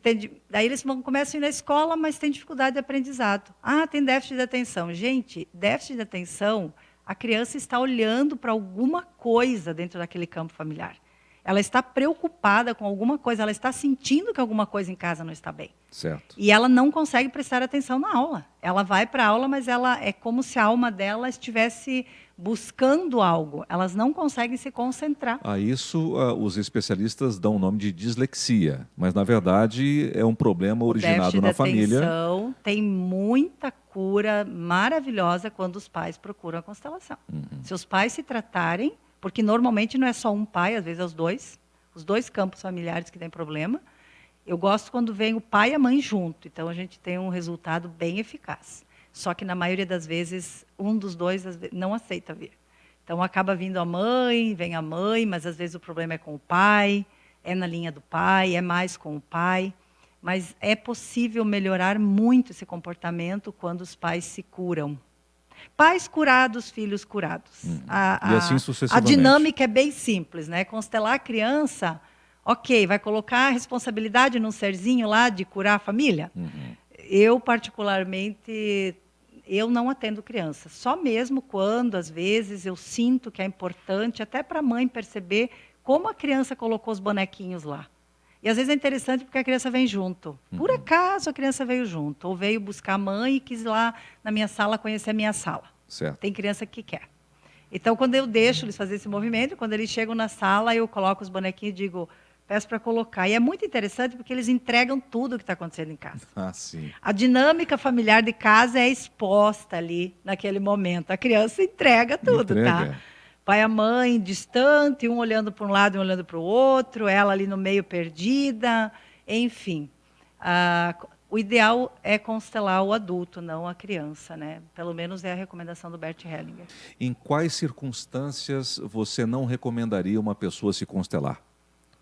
tem... Daí eles começam a ir na escola, mas tem dificuldade de aprendizado. Ah, tem déficit de atenção. Gente, déficit de atenção, a criança está olhando para alguma coisa dentro daquele campo familiar. Ela está preocupada com alguma coisa, ela está sentindo que alguma coisa em casa não está bem. Certo. E ela não consegue prestar atenção na aula. Ela vai para a aula, mas ela é como se a alma dela estivesse buscando algo. Elas não conseguem se concentrar. A isso, os especialistas dão o nome de dislexia, mas na verdade é um problema originado na família. Atenção, tem muita cura maravilhosa quando os pais procuram a constelação. Uhum. Se os pais se tratarem, porque normalmente não é só um pai, às vezes é os dois campos familiares que têm problema. Eu gosto quando vem o pai e a mãe junto, então a gente tem um resultado bem eficaz. Só que na maioria das vezes, um dos dois não aceita vir. Então acaba vindo a mãe, vem a mãe, mas às vezes o problema é com o pai, é na linha do pai, é mais com o pai. Mas é possível melhorar muito esse comportamento quando os pais se curam. Pais curados, filhos curados. E assim A sucessivamente. dinâmica é bem simples, né? Constelar a criança, ok, vai colocar a responsabilidade num serzinho lá de curar a família? Uhum. Eu, particularmente, eu não atendo criança. Só mesmo quando, às vezes, eu sinto que é importante, até para a mãe perceber como a criança colocou os bonequinhos lá. E às vezes é interessante porque a criança vem junto. Por acaso a criança veio junto, ou veio buscar a mãe e quis lá na minha sala conhecer a minha sala. Certo. Tem criança que quer. Então, quando eu deixo eles fazer esse movimento, quando eles chegam na sala, eu coloco os bonequinhos e digo, peço para colocar. E é muito interessante porque eles entregam tudo o que está acontecendo em casa. Ah, sim. A dinâmica familiar de casa é exposta ali naquele momento. A criança entrega tudo, Entrega. tá? Pai e a mãe distante, um olhando para um lado e um olhando para o outro, ela ali no meio perdida, enfim. O ideal é constelar o adulto, não a criança, né? Pelo menos é a recomendação do Bert Hellinger. Em quais circunstâncias você não recomendaria uma pessoa se constelar?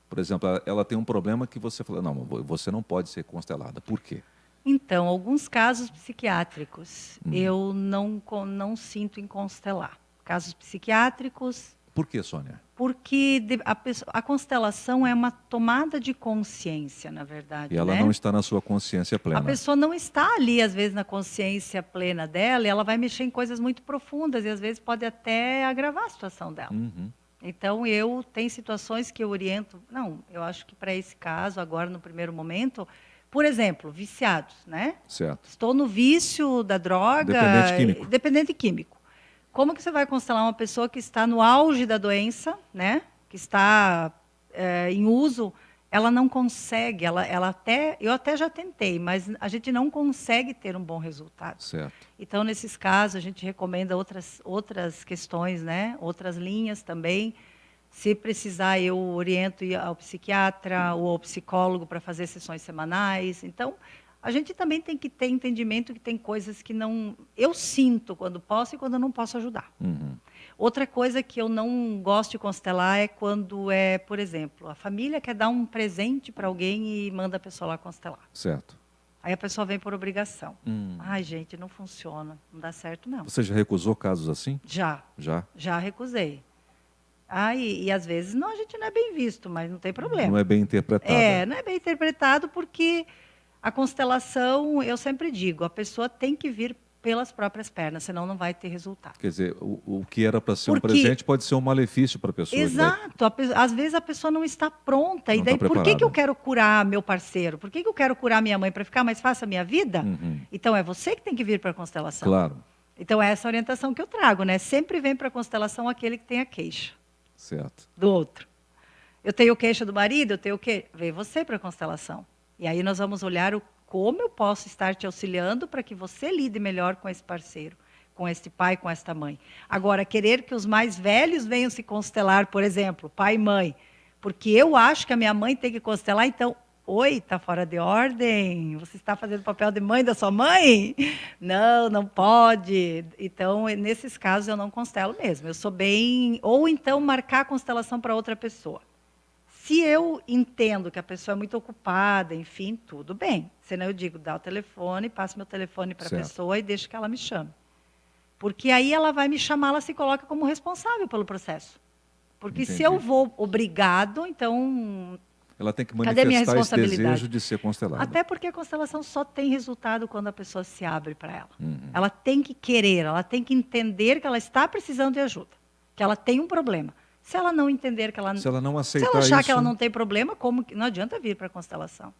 Por exemplo, ela tem um problema que você fala, não, você não pode ser constelada. Por quê? Então, alguns casos psiquiátricos eu não sinto em constelar. Casos psiquiátricos, Por quê, Sônia? porque a constelação é uma tomada de consciência, na verdade. E ela né? não está na sua consciência plena. A pessoa não está ali, às vezes, na consciência plena dela, e ela vai mexer em coisas muito profundas, e às vezes pode até agravar a situação dela. Uhum. Então, tem situações que eu oriento, não, eu acho que para esse caso, agora no primeiro momento, por exemplo, viciados, né? Certo. Estou no vício da droga. Dependente químico. Dependente químico. Como que você vai constelar uma pessoa que está no auge da doença, né? Que está em uso, ela não consegue, eu até já tentei, mas a gente não consegue ter um bom resultado. Certo. Então, nesses casos, a gente recomenda outras questões, né? Outras linhas também. Se precisar, eu oriento ao psiquiatra ou ao psicólogo para fazer sessões semanais. Então, a gente também tem que ter entendimento que tem coisas que não... Eu sinto quando posso e quando não posso ajudar. Uhum. Outra coisa que eu não gosto de constelar é quando por exemplo, a família quer dar um presente para alguém e manda a pessoa lá constelar. Certo. Aí a pessoa vem por obrigação. Ai, gente, não funciona, não dá certo, não. Você já recusou casos assim? Já recusei. E às vezes a gente não é bem visto, mas não tem problema. Não é bem interpretado. Não é bem interpretado porque a constelação, eu sempre digo, a pessoa tem que vir pelas próprias pernas, senão não vai ter resultado. Quer dizer, o que era para ser um presente pode ser um malefício para a pessoa. Exato. Às vezes a pessoa não está pronta. Não E daí, está por que eu preparada. quero curar meu parceiro? Por que eu quero curar minha mãe? Para ficar mais fácil a minha vida? Então, é você que tem que vir para a constelação. Claro. Então, é essa orientação que eu trago, né? Sempre vem para a constelação aquele que tem a queixa Certo. do outro. Eu tenho queixa do marido, eu tenho o quê? Vem você para a constelação. E aí nós vamos olhar como eu posso estar te auxiliando para que você lide melhor com esse parceiro, com este pai, com esta mãe. Agora, querer que os mais velhos venham se constelar, por exemplo, pai e mãe, porque eu acho que a minha mãe tem que constelar, então, oi, está fora de ordem? Você está fazendo o papel de mãe da sua mãe? Não, não pode. Então, nesses casos, eu não constelo mesmo. Eu sou bem... Ou então, marcar a constelação para outra pessoa. Se eu entendo que a pessoa é muito ocupada, enfim, tudo bem. Senão eu digo, dá o telefone, passo meu telefone para a pessoa e deixo que ela me chame. Porque aí ela vai me chamar, ela se coloca como responsável pelo processo. Porque se eu vou obrigado, então... Ela tem que cadê minha manifestar esse responsabilidade? desejo de ser constelada. Até porque a constelação só tem resultado quando a pessoa se abre para ela. Ela tem que querer, ela tem que entender que ela está precisando de ajuda, que ela tem um problema. Se ela não entender que ela... Se ela não aceitar se ela achar isso... que ela não tem problema, não adianta vir para a constelação.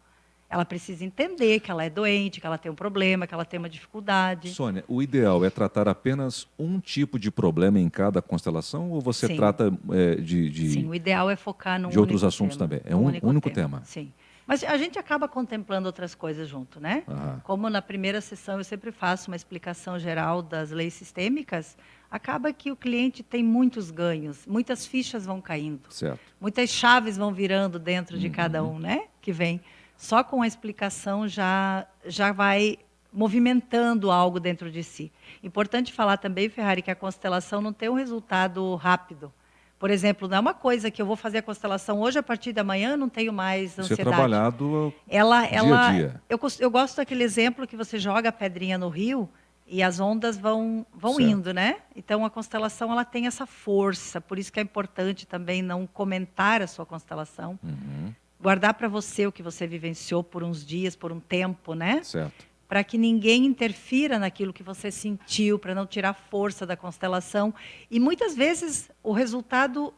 Ela precisa entender que ela é doente, que ela tem um problema, que ela tem uma dificuldade. Sônia, o ideal é tratar apenas um tipo de problema em cada constelação ou você Sim. trata Sim, o ideal é focar de outros assuntos tema, também? É um único tema? Sim. Mas a gente acaba contemplando outras coisas junto, né? Como na primeira sessão eu sempre faço uma explicação geral das leis sistêmicas, acaba que o cliente tem muitos ganhos, muitas fichas vão caindo. Certo. Muitas chaves vão virando dentro de cada um, né? Que vem. Só com a explicação já vai movimentando algo dentro de si. Importante falar também, Ferrari, que a constelação não tem um resultado rápido. Por exemplo, não é uma coisa que eu vou fazer a constelação hoje, a partir da manhã não tenho mais ansiedade. Isso é trabalhado dia a dia. Eu gosto daquele exemplo que você joga a pedrinha no rio e as ondas vão Certo. indo, né? Então, a constelação ela tem essa força, por isso que é importante também não comentar a sua constelação. Guardar para você o que você vivenciou por uns dias, por um tempo, né? Certo. Para que ninguém interfira naquilo que você sentiu, para não tirar força da constelação. E muitas vezes o resultado,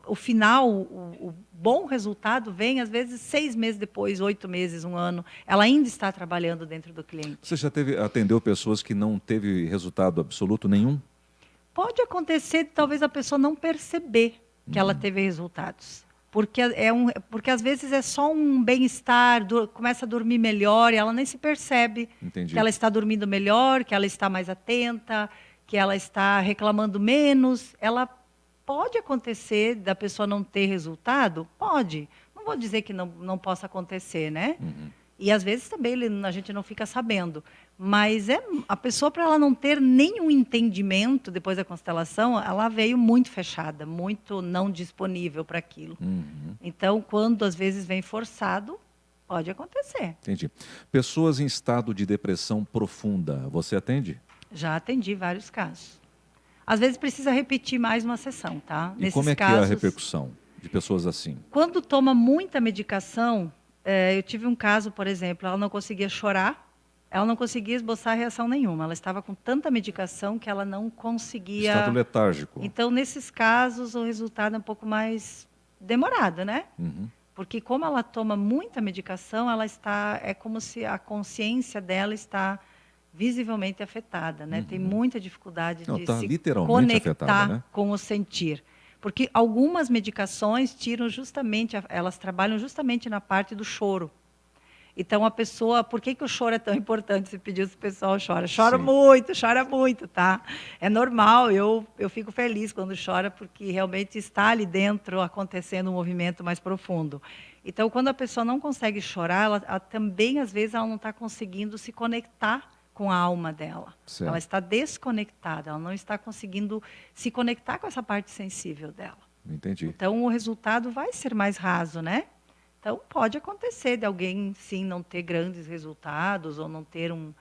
o final, o bom resultado vem às vezes 6 meses depois, 8 meses, 1 ano. Ela ainda está trabalhando dentro do cliente. Você já atendeu pessoas que não teve resultado absoluto nenhum? Pode acontecer de talvez a pessoa não perceber que ela teve resultados. Porque às vezes é só um bem-estar, começa a dormir melhor e ela nem se percebe. Entendi. Que ela está dormindo melhor, que ela está mais atenta, que ela está reclamando menos. Ela pode acontecer da pessoa não ter resultado? Pode. Não vou dizer que não possa acontecer, né? E às vezes também a gente não fica sabendo. Mas a pessoa, para ela não ter nenhum entendimento depois da constelação, ela veio muito fechada, muito não disponível para aquilo. Então, quando às vezes vem forçado, pode acontecer. Entendi. Pessoas em estado de depressão profunda, você atende? Já atendi vários casos. Às vezes precisa repetir mais uma sessão, tá? E como é que é a repercussão de pessoas assim? Quando toma muita medicação, eu tive um caso, por exemplo, ela não conseguia chorar, ela não conseguia esboçar reação nenhuma. Ela estava com tanta medicação que ela não conseguia... Estado letárgico. Então, nesses casos, o resultado é um pouco mais demorado, né? Porque como ela toma muita medicação, é como se a consciência dela está visivelmente afetada, né? Tem muita dificuldade de se literalmente conectar afetada, né? com o sentir. Porque algumas medicações elas trabalham justamente na parte do choro. Então, a pessoa... Por que o choro é tão importante? Você pediu se o pessoal chora. Chora muito, tá? É normal, eu fico feliz quando chora, porque realmente está ali dentro acontecendo um movimento mais profundo. Então, quando a pessoa não consegue chorar, ela também, às vezes, ela não está conseguindo se conectar com a alma dela. Certo. Ela está desconectada, ela não está conseguindo se conectar com essa parte sensível dela. Entendi. Então, o resultado vai ser mais raso, né? Então, pode acontecer de alguém, sim, não ter grandes resultados ou não ter um...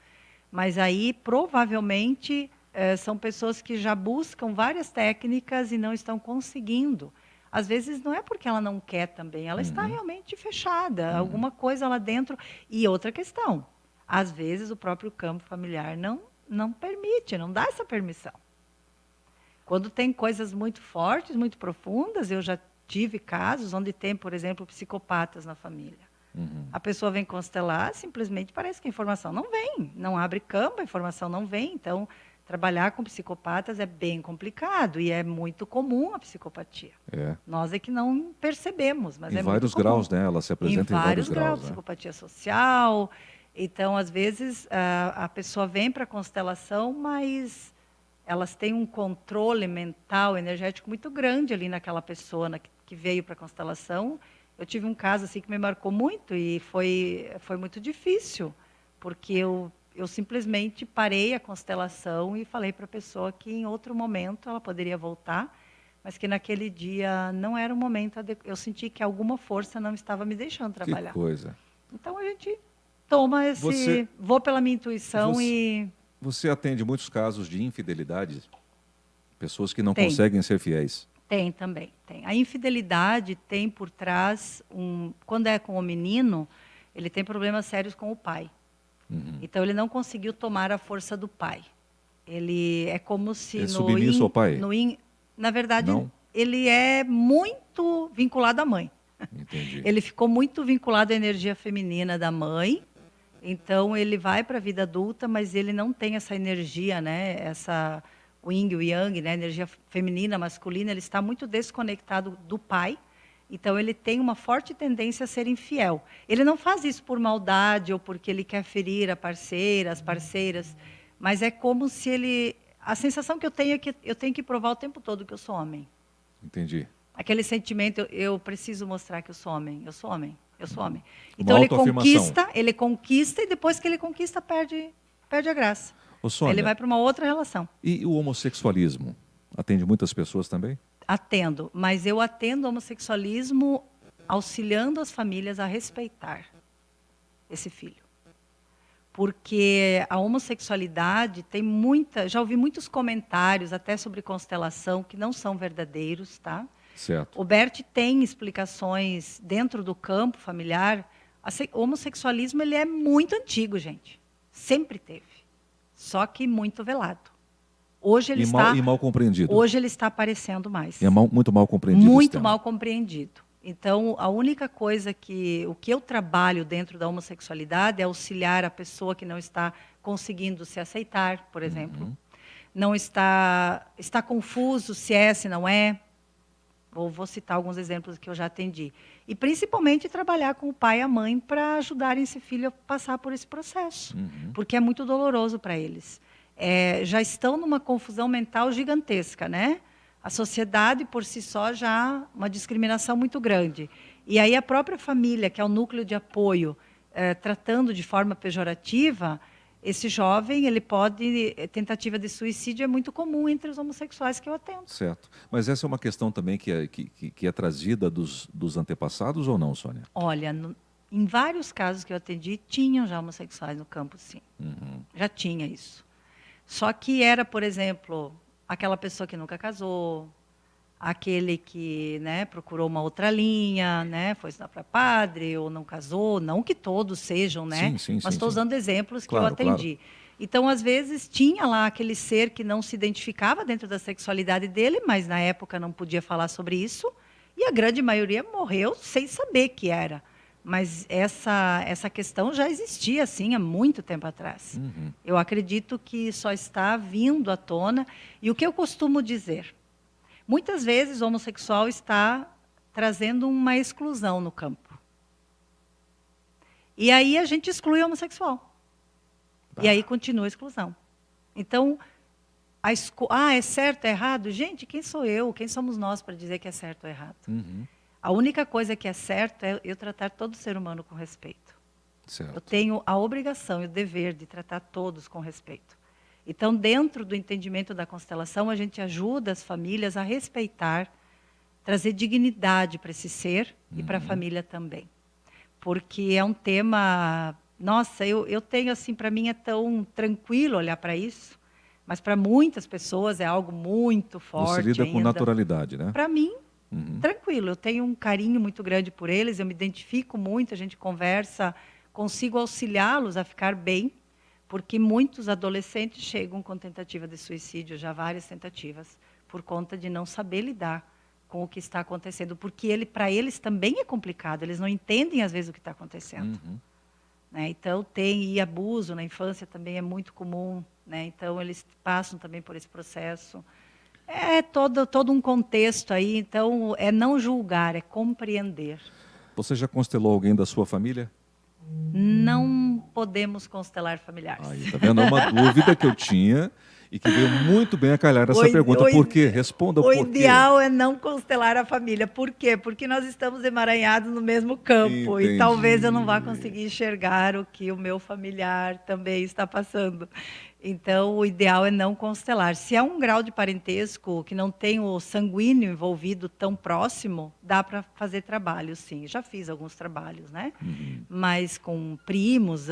Mas aí, provavelmente, são pessoas que já buscam várias técnicas e não estão conseguindo. Às vezes, não é porque ela não quer também, ela está realmente fechada, alguma coisa lá dentro. E outra questão, às vezes, o próprio campo familiar não permite, não dá essa permissão. Quando tem coisas muito fortes, muito profundas, eu já tive casos onde tem, por exemplo, psicopatas na família. A pessoa vem constelar, simplesmente parece que a informação não vem, não abre campo, a informação não vem. Então, trabalhar com psicopatas é bem complicado e é muito comum a psicopatia. É. Nós é que não percebemos, mas Em é vários muito comum. graus, né? Ela se apresenta em vários graus, né? Psicopatia social. Então, às vezes, a pessoa vem para a constelação, mas elas têm um controle mental, energético muito grande ali naquela pessoa que veio para a constelação. Eu tive um caso assim que me marcou muito e foi muito difícil, porque eu simplesmente parei a constelação e falei para a pessoa que em outro momento ela poderia voltar, mas que naquele dia não era o momento adequado. Eu senti que alguma força não estava me deixando trabalhar. Que coisa. Então a gente toma vou pela minha intuição Você atende muitos casos de infidelidade? Pessoas que não Tem. conseguem ser fiéis? Tem também, tem. A infidelidade tem por trás, quando é com o menino, ele tem problemas sérios com o pai. Então, ele não conseguiu tomar a força do pai. Ele é como se... É submisso ao pai? Na verdade, não? Ele é muito vinculado à mãe. Entendi. Ele ficou muito vinculado à energia feminina da mãe. Então, ele vai para a vida adulta, mas ele não tem essa energia, né? O yin e o yang, né? A energia feminina, masculina, ele está muito desconectado do pai. Então, ele tem uma forte tendência a ser infiel. Ele não faz isso por maldade ou porque ele quer ferir a parceira, as parceiras, mas é como se ele... A sensação que eu tenho é que eu tenho que provar o tempo todo que eu sou homem. Entendi. Aquele sentimento, eu preciso mostrar que eu sou homem, eu sou homem, eu sou homem. Uma Então, autoafirmação. ele conquista e depois que ele conquista, perde a graça. Ô, Sônia, Ele vai para uma outra relação. E o homossexualismo? Atende muitas pessoas também? Atendo, mas eu atendo o homossexualismo auxiliando as famílias a respeitar esse filho. Porque a homossexualidade tem já ouvi muitos comentários até sobre constelação que não são verdadeiros, tá? Certo. O Bert tem explicações dentro do campo familiar. O homossexualismo ele é muito antigo, gente. Sempre teve. Só que muito velado. Hoje ele mal compreendido. Hoje ele está aparecendo mais. Muito mal compreendido. Muito mal compreendido. Então, a única coisa o que eu trabalho dentro da homossexualidade é auxiliar a pessoa que não está conseguindo se aceitar, por exemplo. Não está confuso se é, se não é. Vou citar alguns exemplos que eu já atendi. E, principalmente, trabalhar com o pai e a mãe para ajudarem esse filho a passar por esse processo. Porque é muito doloroso para eles. Já estão numa confusão mental gigantesca, né? A sociedade, por si só, já uma discriminação muito grande. E aí a própria família, que é o núcleo de apoio, tratando de forma pejorativa, esse jovem, tentativa de suicídio é muito comum entre os homossexuais que eu atendo. Certo. Mas essa é uma questão também que é trazida dos antepassados ou não, Sônia? Olha, em vários casos que eu atendi, tinham já homossexuais no campo, sim. Já tinha isso. Só que era, por exemplo, aquela pessoa que nunca casou, aquele que, né, procurou uma outra linha, né, foi estudar para padre ou não casou, não que todos sejam, né? Mas estou usando exemplos que eu atendi. Claro. Então, às vezes, tinha lá aquele ser que não se identificava dentro da sexualidade dele, mas na época não podia falar sobre isso, e a grande maioria morreu sem saber que era. Mas essa questão já existia, assim, há muito tempo atrás. Eu acredito que só está vindo à tona. E o que eu costumo dizer? Muitas vezes o homossexual está trazendo uma exclusão no campo. E aí a gente exclui o homossexual. E aí continua a exclusão. Então, é certo, é errado? Gente, quem sou eu? Quem somos nós para dizer que é certo ou errado? A única coisa que é certa é eu tratar todo ser humano com respeito. Certo. Eu tenho a obrigação e o dever de tratar todos com respeito. Então, dentro do entendimento da constelação, a gente ajuda as famílias a respeitar, trazer dignidade para esse ser e para a família também. Porque é um tema... Nossa, eu tenho assim, para mim é tão tranquilo olhar para isso, mas para muitas pessoas é algo muito forte. Você lida ainda. Com naturalidade, né? Para mim, tranquilo, eu tenho um carinho muito grande por eles, eu me identifico muito, a gente conversa, consigo auxiliá-los a ficar bem, porque muitos adolescentes chegam com tentativa de suicídio, já várias tentativas, por conta de não saber lidar com o que está acontecendo, porque para eles também é complicado, eles não entendem às vezes o que está acontecendo. Né? Então e abuso na infância também é muito comum, né? Então eles passam também por esse processo. É todo um contexto aí, então é não julgar, é compreender. Você já constelou alguém da sua família? Não podemos constelar familiares. Aí, tá vendo? É uma dúvida que eu tinha e que veio muito bem a calhar essa pergunta. Por quê? Responda o porquê. O ideal é não constelar a família. Por quê? Porque nós estamos emaranhados no mesmo campo. Entendi. E talvez eu não vá conseguir enxergar o que o meu familiar também está passando. Então, o ideal é não constelar. Se há um grau de parentesco que não tem o sanguíneo envolvido tão próximo, dá para fazer trabalho, sim. Já fiz alguns trabalhos, né? Mas com primos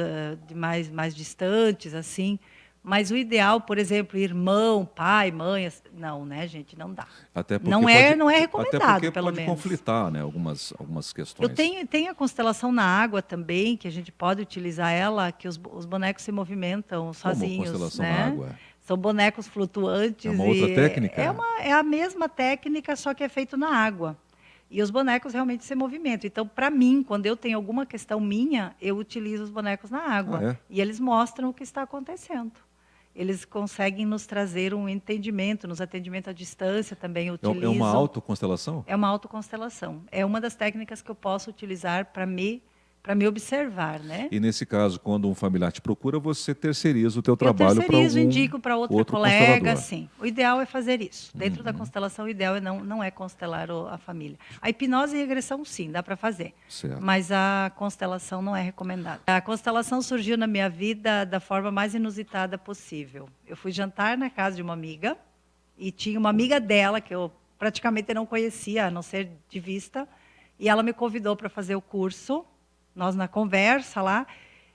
de mais distantes, assim. Mas o ideal, por exemplo, irmão, pai, mãe, não, né, gente, não dá. Até porque não é recomendado, até porque pelo pode menos. Conflitar, né, algumas questões. Tem a constelação na água também, que a gente pode utilizar ela, que os bonecos se movimentam sozinhos. Como constelação né? na água? São bonecos flutuantes. É uma outra técnica? É a mesma técnica, só que é feito na água. E os bonecos realmente se movimentam. Então, para mim, quando eu tenho alguma questão minha, eu utilizo os bonecos na água. Ah, é? E eles mostram o que está acontecendo. Eles conseguem nos trazer um entendimento, nos atendimentos à distância também utilizam. É uma autoconstelação? É uma autoconstelação. É uma das técnicas que eu posso utilizar para me observar, né? E nesse caso, quando um familiar te procura, você terceiriza o teu trabalho para terceirizo, indico para outro colega, constelador. sim. O ideal é fazer isso. Dentro da constelação, o ideal não é constelar a família. A hipnose e regressão, sim, dá para fazer. Certo. Mas a constelação não é recomendada. A constelação surgiu na minha vida da forma mais inusitada possível. Eu fui jantar na casa de uma amiga e tinha uma amiga dela que eu praticamente não conhecia, a não ser de vista, e ela me convidou para fazer o curso. Nós na conversa lá,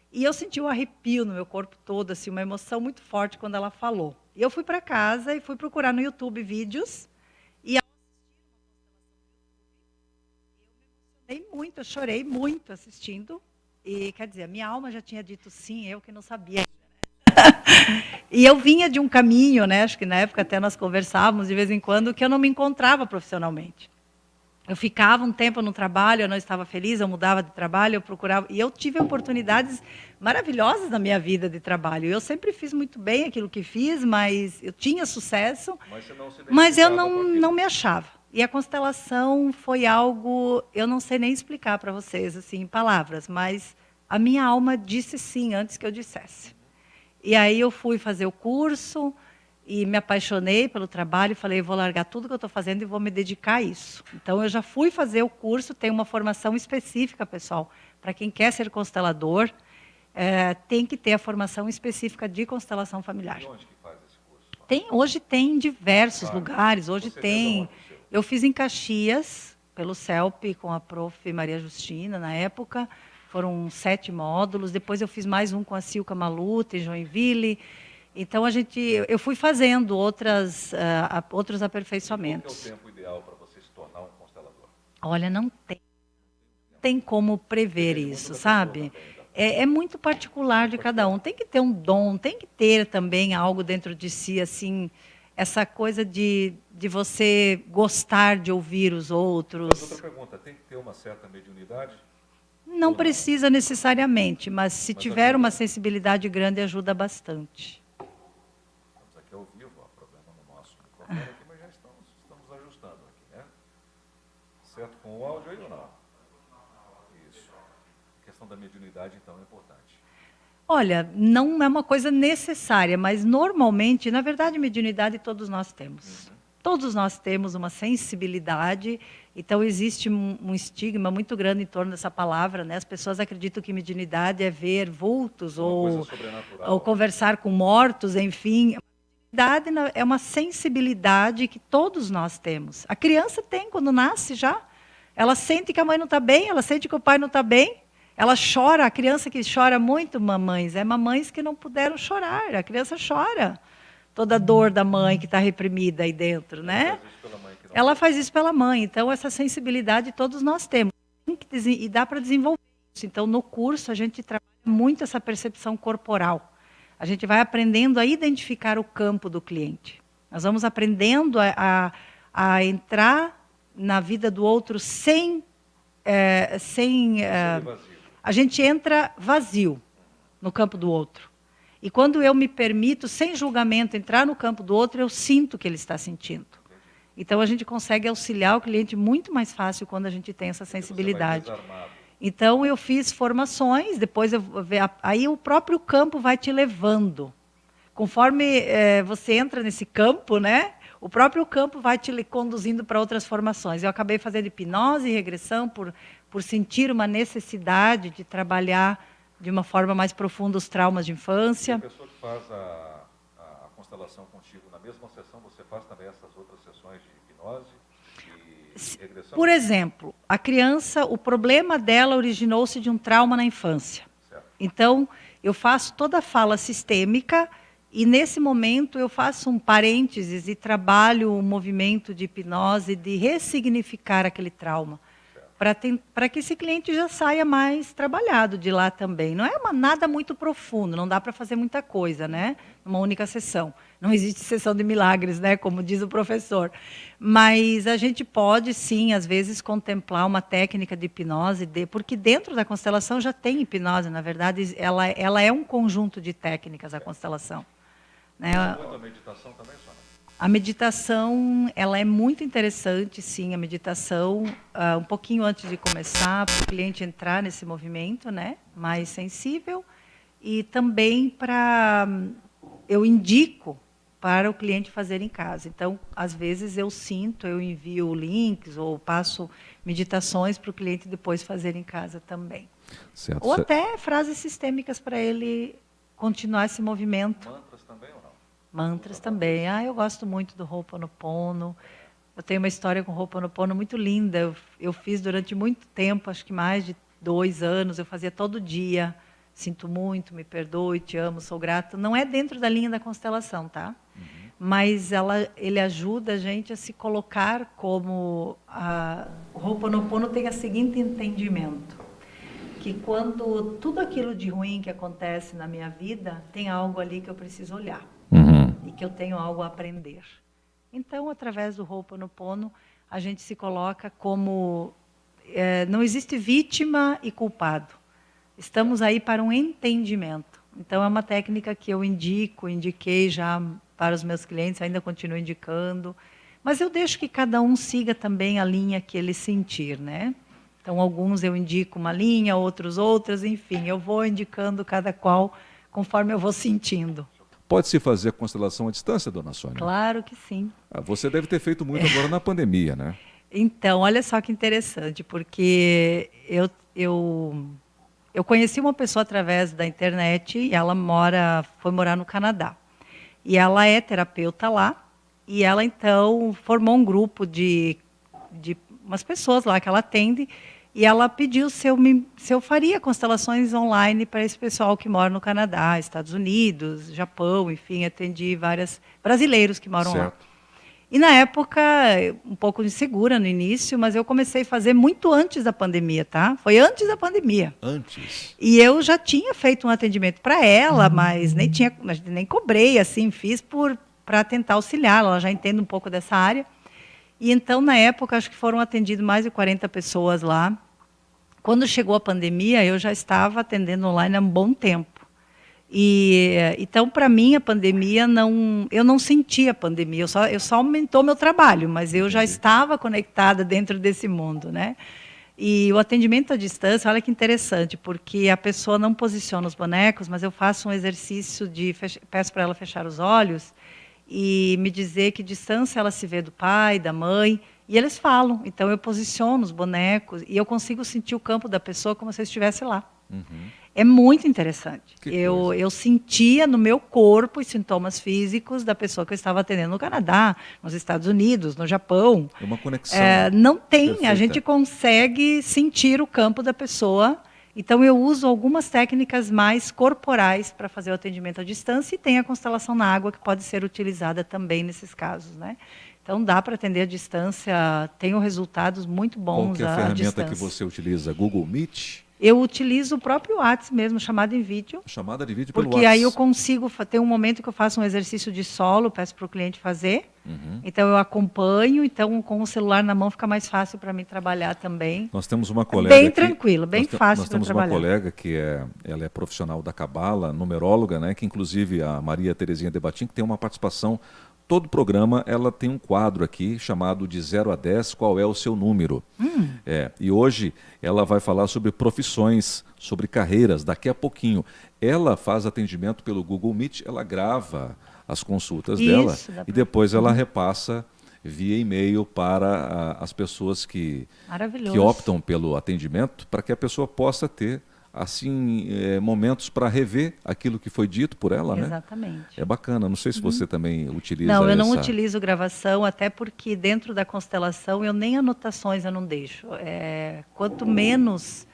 e eu senti um arrepio no meu corpo todo, assim, uma emoção muito forte quando ela falou. E eu fui para casa e fui procurar no YouTube vídeos, e ao assistir uma constelação no YouTube, eu me emocionei muito, eu chorei muito assistindo, e quer dizer, a minha alma já tinha dito sim, eu que não sabia ainda, né? E eu vinha de um caminho, né, acho que na época até nós conversávamos de vez em quando, que eu não me encontrava profissionalmente. Eu ficava um tempo no trabalho, eu não estava feliz, eu mudava de trabalho, eu procurava. E eu tive oportunidades maravilhosas na minha vida de trabalho. Eu sempre fiz muito bem aquilo que fiz, mas eu tinha sucesso, mas eu não me achava. E a constelação foi algo, eu não sei nem explicar para vocês, assim, em palavras, mas a minha alma disse sim antes que eu dissesse. E aí eu fui fazer o curso, e me apaixonei pelo trabalho e falei, vou largar tudo que eu estou fazendo e vou me dedicar a isso. Então, eu já fui fazer o curso, tem uma formação específica, pessoal. Para quem quer ser constelador, tem que ter a formação específica de constelação familiar. E onde que faz esse curso? Hoje tem em diversos lugares. Hoje tem. Eu fiz em Caxias, pelo CELP, com a prof. Maria Justina, na época. Foram 7 módulos. Depois eu fiz mais um com a Silca Maluta, em Joinville. Então, eu fui fazendo outros aperfeiçoamentos. Qual é o tempo ideal para você se tornar um constelador? Olha, não tem como prever isso, sabe? É muito particular de cada um. Tem que ter um dom, tem que ter também algo dentro de si, assim, essa coisa de você gostar de ouvir os outros. Outra pergunta, tem que ter uma certa mediunidade? Não precisa necessariamente, mas se tiver uma sensibilidade grande, ajuda bastante. Aqui ao vivo, há problema no nosso microfone aqui, mas já estamos ajustando aqui, né? Certo com o áudio aí ou não? Isso. A questão da mediunidade, então, é importante. Olha, não é uma coisa necessária, mas normalmente, na verdade, mediunidade todos nós temos. Todos nós temos uma sensibilidade, então existe um estigma muito grande em torno dessa palavra, né? As pessoas acreditam que mediunidade é ver vultos ou conversar com mortos, enfim. A mediunidade é uma sensibilidade que todos nós temos. A criança tem quando nasce já. Ela sente que a mãe não está bem, ela sente que o pai não está bem. Ela chora, a criança que chora muito, mamães, mamães que não puderam chorar. A criança chora. Toda a dor da mãe que está reprimida aí dentro, né? Ela faz isso pela mãe. Então, essa sensibilidade todos nós temos. E dá para desenvolver isso. Então, no curso, a gente trabalha muito essa percepção corporal. a gente vai aprendendo a identificar o campo do cliente. Nós vamos aprendendo a entrar na vida do outro sem a gente entra vazio no campo do outro. E quando eu me permito, sem julgamento, entrar no campo do outro, eu sinto o que ele está sentindo. Então, a gente consegue auxiliar o cliente muito mais fácil quando a gente tem essa sensibilidade. Então, eu fiz formações, depois aí o próprio campo vai te levando. Conforme você entra nesse campo, né, o próprio campo vai te conduzindo para outras formações. Eu acabei fazendo hipnose e regressão por sentir uma necessidade de trabalhar de uma forma mais profunda os traumas de infância. E a pessoa que faz a constelação contigo, na mesma sessão, você faz também essas outras sessões de hipnose e regressão? Por exemplo, a criança, o problema dela originou-se de um trauma na infância. Certo. Então, eu faço toda a fala sistêmica e, nesse momento, eu faço um parênteses e trabalho um movimento de hipnose de ressignificar aquele trauma, para que esse cliente já saia mais trabalhado de lá também. Não é nada muito profundo, não dá para fazer muita coisa, né? Numa única sessão. Não existe sessão de milagres, né? Como diz o professor. Mas a gente pode, sim, às vezes, contemplar uma técnica de hipnose, porque dentro da constelação já tem hipnose, na verdade, ela é um conjunto de técnicas, a constelação. Né? A meditação também, Sônia? A meditação, ela é muito interessante, sim, a meditação, um pouquinho antes de começar, para o cliente entrar nesse movimento, né, mais sensível, e também eu indico para o cliente fazer em casa. Então, às vezes eu envio links ou passo meditações para o cliente depois fazer em casa também. Certo. Ou até frases sistêmicas para ele continuar esse movimento. Mantras também ou não? Mantras também. Eu gosto muito do Ho'oponopono. Eu tenho uma história com o Ho'oponopono muito linda. Eu fiz durante muito tempo, acho que mais de 2 anos, eu fazia todo dia. Sinto muito, me perdoe, te amo, sou grato. Não é dentro da linha da constelação, tá? Uhum. Mas ele ajuda a gente a se colocar como... o Ho'oponopono tem o seguinte entendimento, que quando tudo aquilo de ruim que acontece na minha vida, tem algo ali que eu preciso olhar. E que eu tenho algo a aprender. Então, através do Ho'oponopono, a gente se coloca como... não existe vítima e culpado. Estamos aí para um entendimento. Então, é uma técnica que eu indiquei já para os meus clientes, ainda continuo indicando. Mas eu deixo que cada um siga também a linha que ele sentir, né? Então, alguns eu indico uma linha, outros outras, enfim. Eu vou indicando cada qual conforme eu vou sentindo. Pode-se fazer constelação à distância, dona Sônia? Claro que sim. Você deve ter feito muito agora na pandemia, né? Então, olha só que interessante, porque eu conheci uma pessoa através da internet e ela foi morar no Canadá. E ela é terapeuta lá, e ela então formou um grupo de umas pessoas lá que ela atende, e ela pediu se eu faria constelações online para esse pessoal que mora no Canadá, Estados Unidos, Japão, enfim, atendi vários brasileiros que moram lá. E na época, um pouco insegura no início, mas eu comecei a fazer muito antes da pandemia, tá? Foi antes da pandemia. Antes? E eu já tinha feito um atendimento para ela, mas nem cobrei, assim, fiz para tentar auxiliar, ela já entende um pouco dessa área. E então, na época, acho que foram atendidas mais de 40 pessoas lá. Quando chegou a pandemia, eu já estava atendendo online há um bom tempo. Então, para mim, a pandemia, eu não senti a pandemia, eu só aumentou meu trabalho, mas eu já estava conectada dentro desse mundo, né? E o atendimento à distância, olha que interessante, porque a pessoa não posiciona os bonecos, mas eu faço um exercício peço para ela fechar os olhos e me dizer que distância ela se vê do pai, da mãe, e eles falam. Então, eu posiciono os bonecos e eu consigo sentir o campo da pessoa como se eu estivesse lá. Uhum. É muito interessante. Eu sentia no meu corpo os sintomas físicos da pessoa que eu estava atendendo no Canadá, nos Estados Unidos, no Japão. É uma conexão. Não tem, perfeita. A gente consegue sentir o campo da pessoa. Então, eu uso algumas técnicas mais corporais para fazer o atendimento à distância e tem a constelação na água que pode ser utilizada também nesses casos, né? Então, dá para atender à distância, tenho resultados muito bons à distância. Qual que é a ferramenta que você utiliza? Google Meet? Eu utilizo o próprio WhatsApp mesmo, chamada em vídeo. Chamada de vídeo pelo Porque WhatsApp. aí eu consigo, tem um momento que eu faço um exercício de solo, peço para o cliente fazer. Então eu acompanho, então com o celular na mão fica mais fácil para mim trabalhar também. Nós temos uma colega Bem aqui, tranquilo, bem fácil Nós para temos uma trabalhar. colega que ela é profissional da Cabala, numeróloga, né? Que inclusive a Maria Terezinha Debatim, que tem uma participação. Todo programa ela tem um quadro aqui chamado de 0 a 10, qual é o seu número? E hoje ela vai falar sobre profissões, sobre carreiras, daqui a pouquinho. Ela faz atendimento pelo Google Meet, ela grava as consultas dela e depois ela repassa via e-mail para as pessoas que optam pelo atendimento, para que a pessoa possa ter assim momentos para rever aquilo que foi dito por ela, né? Exatamente. É bacana. Não sei se você também utiliza Não, eu não utilizo gravação, até porque dentro da constelação eu nem anotações eu não deixo. Quanto menos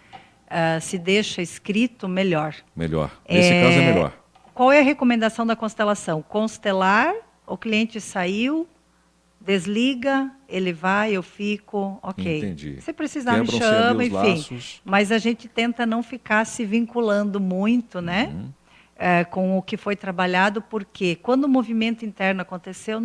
se deixa escrito, melhor. Melhor. Nesse caso é melhor. Qual é a recomendação da constelação? Constelar, o cliente saiu, desliga, ele vai, eu fico, ok. Entendi. Se precisar, me chama, enfim. Laços. Mas a gente tenta não ficar se vinculando muito, né? Com o que foi trabalhado, porque quando o movimento interno aconteceu,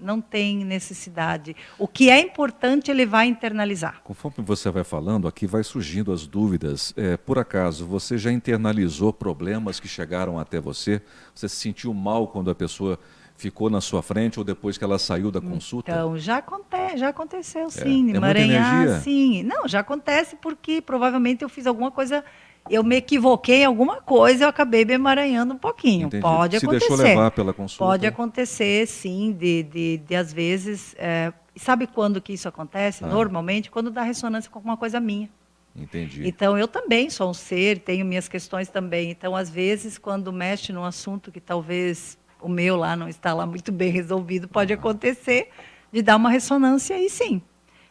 não tem necessidade. O que é importante, ele vai internalizar. Conforme você vai falando, aqui vai surgindo as dúvidas. Por acaso, você já internalizou problemas que chegaram até você? Você se sentiu mal quando a pessoa ficou na sua frente ou depois que ela saiu da consulta? Então, já aconteceu, sim. Emaranhar, sim. Não, já acontece porque provavelmente eu fiz alguma coisa, eu me equivoquei em alguma coisa, eu acabei me emaranhando um pouquinho. Entendi. Pode acontecer. Se deixou levar pela consulta? Pode acontecer, sim, de às vezes... sabe quando que isso acontece? Normalmente, quando dá ressonância com alguma coisa minha. Entendi. Então, eu também sou um ser, tenho minhas questões também. Então, às vezes, quando mexe num assunto que talvez o meu lá não está lá muito bem resolvido, pode acontecer de dar uma ressonância aí sim.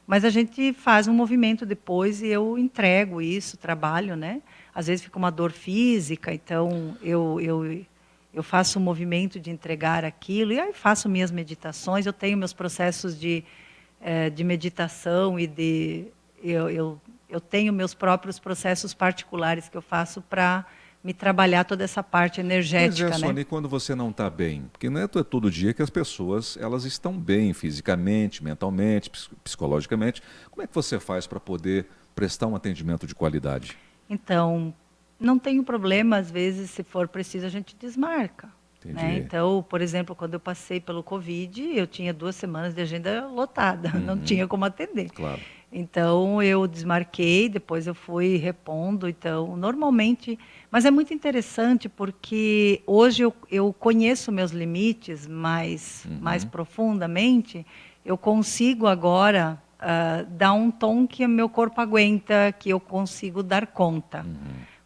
Mas a gente faz um movimento depois e eu entrego isso, trabalho, né? Às vezes fica uma dor física, então eu faço um movimento de entregar aquilo e aí faço minhas meditações, eu tenho meus processos de meditação e eu tenho meus próprios processos particulares que eu faço para me trabalhar toda essa parte energética. Pois é, Sônia, e quando você não está bem? Porque não é todo dia que as pessoas elas estão bem fisicamente, mentalmente, psicologicamente. Como é que você faz para poder prestar um atendimento de qualidade? Então, não tem problema, às vezes, se for preciso, a gente desmarca. Né? Então, por exemplo, quando eu passei pelo Covid, eu tinha 2 semanas de agenda lotada, não tinha como atender. Claro. Então, eu desmarquei, depois eu fui repondo. Então, normalmente... Mas é muito interessante porque hoje eu conheço meus limites mais profundamente. Eu consigo agora dar um tom que o meu corpo aguenta, que eu consigo dar conta.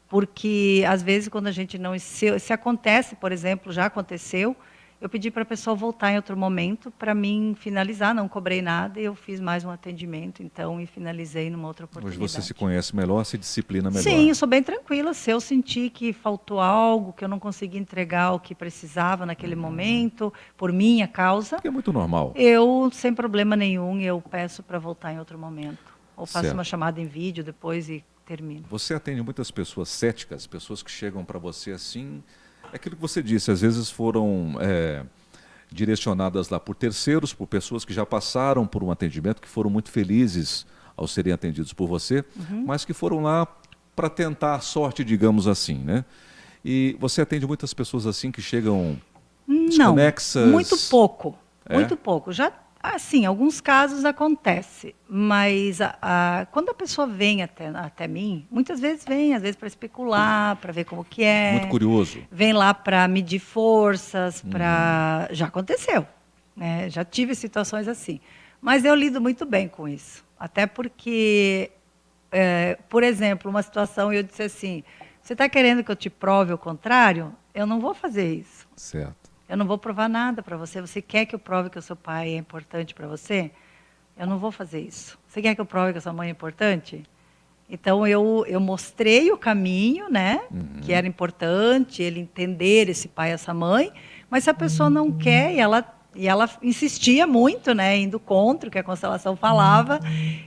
Porque, às vezes, quando a gente não... Se acontece, por exemplo, já aconteceu, eu pedi para a pessoa voltar em outro momento para mim finalizar, não cobrei nada e eu fiz mais um atendimento, então, e finalizei numa outra oportunidade. Hoje você se conhece melhor, se disciplina melhor. Sim, eu sou bem tranquila. Se eu sentir que faltou algo, que eu não consegui entregar o que precisava naquele momento, por minha causa... Que é muito normal. Eu, sem problema nenhum, eu peço para voltar em outro momento. Ou faço uma chamada em vídeo depois e termino. Você atende muitas pessoas céticas, pessoas que chegam para você assim... É aquilo que você disse, às vezes foram direcionadas lá por terceiros, por pessoas que já passaram por um atendimento, que foram muito felizes ao serem atendidos por você, mas que foram lá para tentar a sorte, digamos assim, né? E você atende muitas pessoas assim que chegam desconexas? Não, muito pouco, muito pouco. Já, assim, alguns casos acontece, mas quando a pessoa vem até mim, muitas vezes vem, às vezes para especular, para ver como que é. Muito curioso. Vem lá para medir forças, já aconteceu, né? Já tive situações assim. Mas eu lido muito bem com isso. Até porque, por exemplo, uma situação eu disse assim, você está querendo que eu te prove o contrário? Eu não vou fazer isso. Certo. Eu não vou provar nada para você. Você quer que eu prove que o seu pai é importante para você? Eu não vou fazer isso. Você quer que eu prove que a sua mãe é importante? Então, eu mostrei o caminho, né? Que era importante ele entender esse pai e essa mãe. Mas se a pessoa não quer, e ela E ela insistia muito, né, indo contra o que a constelação falava,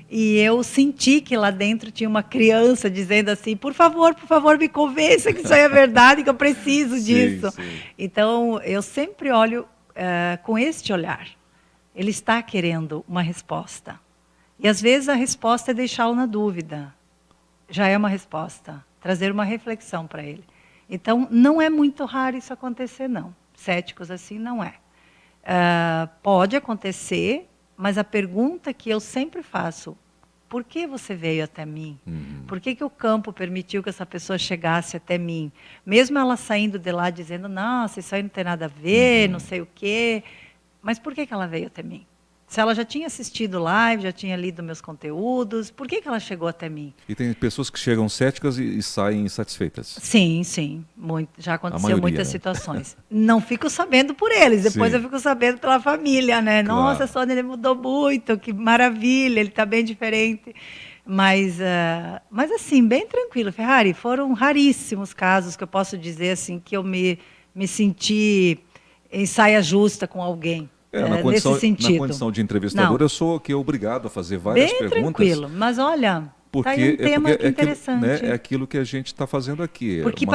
e eu senti que lá dentro tinha uma criança dizendo assim, por favor, me convença que isso aí é verdade, que eu preciso disso. Sim. Então, eu sempre olho com este olhar. Ele está querendo uma resposta. E às vezes a resposta é deixá-lo na dúvida. Já é uma resposta. Trazer uma reflexão para ele. Então, não é muito raro isso acontecer, não. Céticos assim, não é. Pode acontecer, mas a pergunta que eu sempre faço, por que você veio até mim? Por que o campo permitiu que essa pessoa chegasse até mim? Mesmo ela saindo de lá dizendo, nossa, isso aí não tem nada a ver, não sei o quê. Mas por que ela veio até mim? Se ela já tinha assistido live, já tinha lido meus conteúdos, por que ela chegou até mim? E tem pessoas que chegam céticas e saem insatisfeitas. Sim. Já aconteceu muitas né? situações. Não fico sabendo por eles, depois eu fico sabendo pela família, né? Claro. Nossa, a Sônia, ele mudou muito, que maravilha, ele está bem diferente. Mas assim, bem tranquilo, Ferrari. Foram raríssimos casos que eu posso dizer assim, que eu me senti em saia justa com alguém. Nesse sentido. Na condição de entrevistador, eu sou aqui obrigado a fazer várias bem perguntas. tranquilo, mas olha, porque tá aí um tema interessante. É aquilo que a gente está fazendo aqui. Porque uma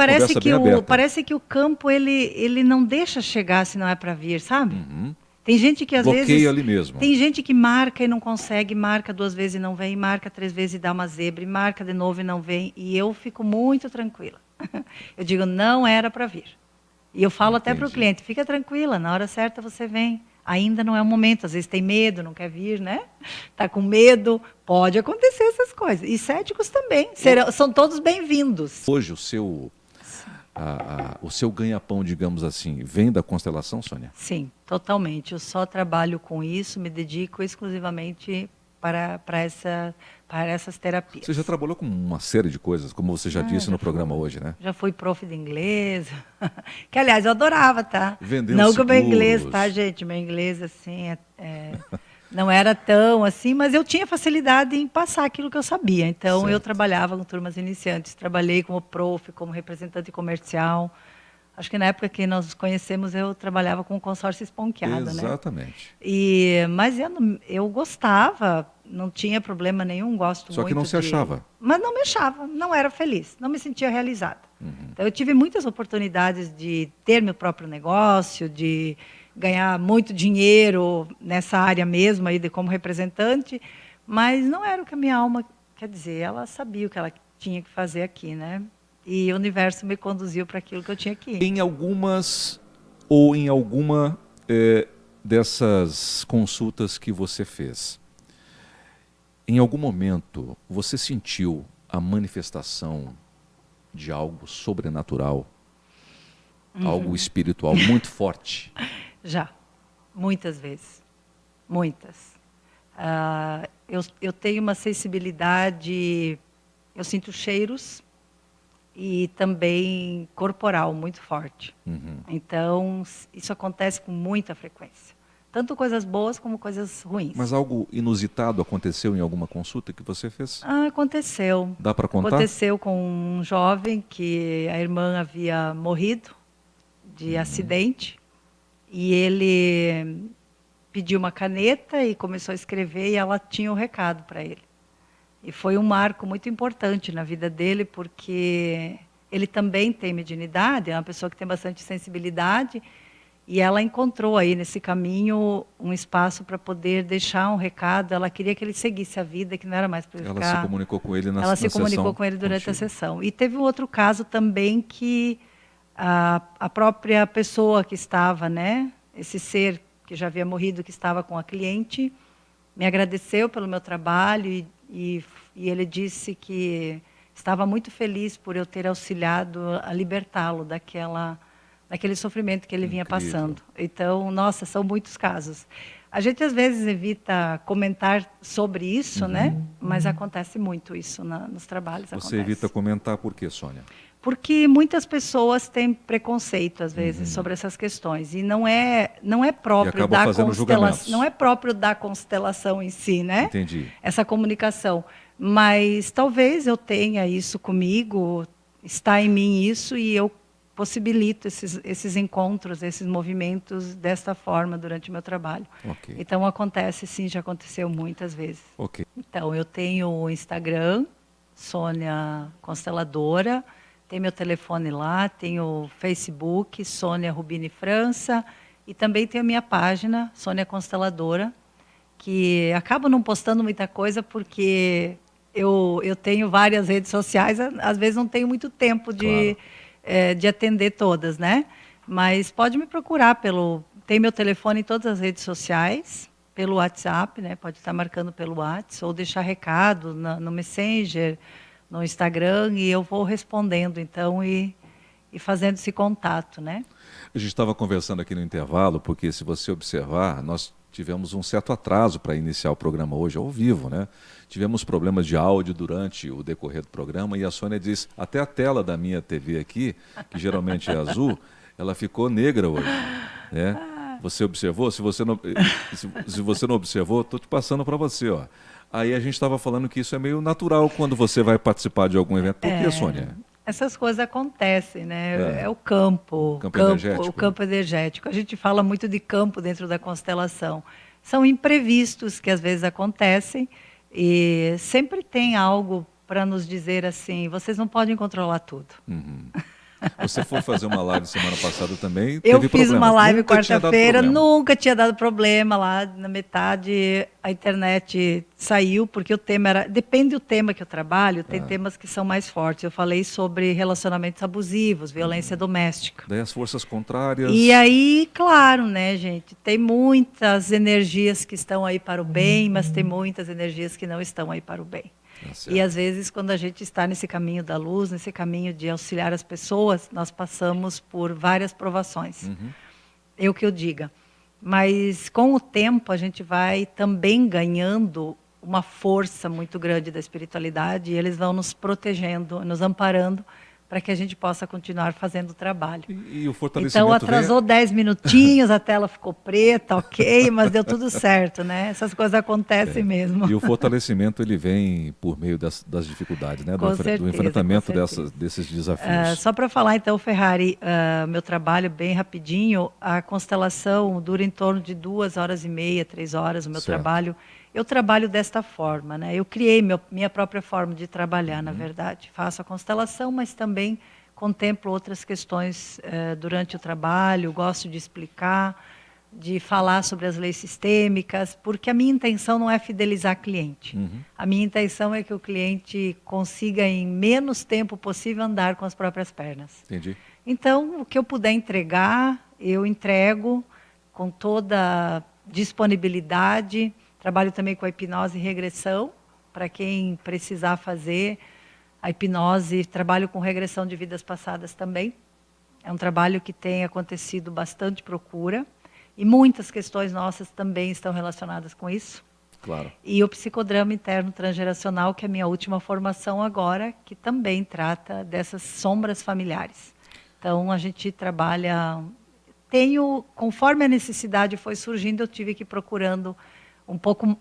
parece que o campo ele não deixa chegar se não é para vir, sabe? Tem gente que às vezes bloqueia ali mesmo. Tem gente que marca e não consegue, marca 2 vezes e não vem, marca 3 vezes e dá uma zebra, e marca de novo e não vem, e eu fico muito tranquila. Eu digo, não era para vir. E eu falo até para o cliente, fica tranquila, na hora certa você vem. Ainda não é o momento, às vezes tem medo, não quer vir, né? Está com medo, pode acontecer essas coisas. E céticos também, são todos bem-vindos. Hoje o seu ganha-pão, digamos assim, vem da constelação, Sônia? Sim, totalmente. Eu só trabalho com isso, me dedico exclusivamente para essas terapias. Você já trabalhou com uma série de coisas, como você já disse no programa hoje, né? Já fui prof de inglês, que aliás eu adorava, tá? Vendendo não seguros. que o meu inglês, tá, gente? Meu inglês, assim, não era tão assim, mas eu tinha facilidade em passar aquilo que eu sabia. Então, certo. Eu trabalhava com turmas iniciantes, trabalhei como prof, como representante comercial. Acho que na época que nós nos conhecemos, eu trabalhava com o consórcio Esponqueada, Exatamente. né? Mas eu gostava, não tinha problema nenhum, gosto muito. Só que não se achava. Mas não me achava, não era feliz, não me sentia realizada. Então eu tive muitas oportunidades de ter meu próprio negócio, de ganhar muito dinheiro nessa área mesmo, aí como representante, mas não era o que a minha alma, quer dizer, ela sabia o que ela tinha que fazer aqui, né? E o universo me conduziu para aquilo que eu tinha que ir. Em alguma dessas consultas que você fez, em algum momento você sentiu a manifestação de algo sobrenatural, algo espiritual muito forte? Já, muitas vezes, muitas. Eu tenho uma sensibilidade, eu sinto cheiros, e também corporal muito forte. Então, isso acontece com muita frequência. Tanto coisas boas como coisas ruins. Mas algo inusitado aconteceu em alguma consulta que você fez? Aconteceu. Dá para contar? Aconteceu com um jovem que a irmã havia morrido de acidente. E ele pediu uma caneta e começou a escrever e ela tinha um recado para ele. E foi um marco muito importante na vida dele, porque ele também tem mediunidade, é uma pessoa que tem bastante sensibilidade, e ela encontrou aí nesse caminho um espaço para poder deixar um recado. Ela queria que ele seguisse a vida, que não era mais para ele ficar... Ela se comunicou com ele Ela se comunicou com ele durante a sessão. E teve um outro caso também que a própria pessoa que estava, né, esse ser que já havia morrido, que estava com a cliente, me agradeceu pelo meu trabalho e ele disse que estava muito feliz por eu ter auxiliado a libertá-lo daquele sofrimento que ele vinha passando. Então, nossa, são muitos casos. A gente, às vezes, evita comentar sobre isso, né? Mas acontece muito isso nos trabalhos. Você evita comentar por quê, Sônia? Porque muitas pessoas têm preconceito, às vezes, sobre essas questões. E não é próprio da constelação. Não é próprio da constelação em si, né? Entendi. Essa comunicação. Mas talvez eu tenha isso comigo, está em mim isso, e eu possibilito esses encontros, esses movimentos desta forma durante o meu trabalho. Ok. Então acontece sim, já aconteceu muitas vezes. Ok. Então eu tenho o Instagram, Sônia Consteladora, tem meu telefone lá, tenho o Facebook, Sônia Rubini França, e também tenho a minha página, Sônia Consteladora, que acabo não postando muita coisa porque eu tenho várias redes sociais, às vezes não tenho muito tempo de atender todas, né? Mas pode me procurar tem meu telefone em todas as redes sociais, pelo WhatsApp, né? Pode estar marcando pelo WhatsApp, ou deixar recado no Messenger, no Instagram, e eu vou respondendo, então, e fazendo esse contato, né? A gente estava conversando aqui no intervalo, porque se você observar, nós tivemos um certo atraso para iniciar o programa hoje ao vivo, né? Tivemos problemas de áudio durante o decorrer do programa e a Sônia diz, até a tela da minha TV aqui, que geralmente é azul, ela ficou negra hoje, né? Você observou? Se você não observou, estou te passando para você, ó. Aí a gente estava falando que isso é meio natural quando você vai participar de algum evento. Por que, Sônia? Essas coisas acontecem, né? É o campo, energético. O campo energético. A gente fala muito de campo dentro da constelação. São imprevistos que às vezes acontecem e sempre tem algo para nos dizer assim, vocês não podem controlar tudo. Uhum. Você foi fazer uma live semana passada também, Eu teve fiz problema. uma live quarta-feira, nunca tinha dado problema lá, na metade a internet saiu, porque o tema era, depende do tema que eu trabalho, tem temas que são mais fortes. Eu falei sobre relacionamentos abusivos, violência doméstica. Daí as forças contrárias... E aí, claro, né, gente, tem muitas energias que estão aí para o bem, mas tem muitas energias que não estão aí para o bem. E às vezes, quando a gente está nesse caminho da luz, nesse caminho de auxiliar as pessoas, nós passamos por várias provações. Eu que eu diga. Mas com o tempo a gente vai também ganhando uma força muito grande da espiritualidade e eles vão nos protegendo, nos amparando para que a gente possa continuar fazendo o trabalho. E o fortalecimento então atrasou 10 minutinhos, a tela ficou preta, ok, mas deu tudo certo, né? Essas coisas acontecem mesmo. E o fortalecimento ele vem por meio das dificuldades, né? Do enfrentamento desses desafios. Só para falar então, Ferrari, meu trabalho bem rapidinho, a constelação dura em torno de 2h30, 3 horas o meu trabalho. Eu trabalho desta forma, né? Eu criei minha própria forma de trabalhar, na verdade. Faço a constelação, mas também contemplo outras questões durante o trabalho, gosto de explicar, de falar sobre as leis sistêmicas, porque a minha intenção não é fidelizar cliente. A minha intenção é que o cliente consiga, em menos tempo possível, andar com as próprias pernas. Entendi. Então, o que eu puder entregar, eu entrego com toda disponibilidade. Trabalho também com a hipnose e regressão, para quem precisar fazer a hipnose. Trabalho com regressão de vidas passadas também. É um trabalho que tem acontecido bastante procura. E muitas questões nossas também estão relacionadas com isso. Claro. E o psicodrama interno transgeracional, que é a minha última formação agora, que também trata dessas sombras familiares. Então, a gente trabalha... Conforme a necessidade foi surgindo, eu tive que ir procurando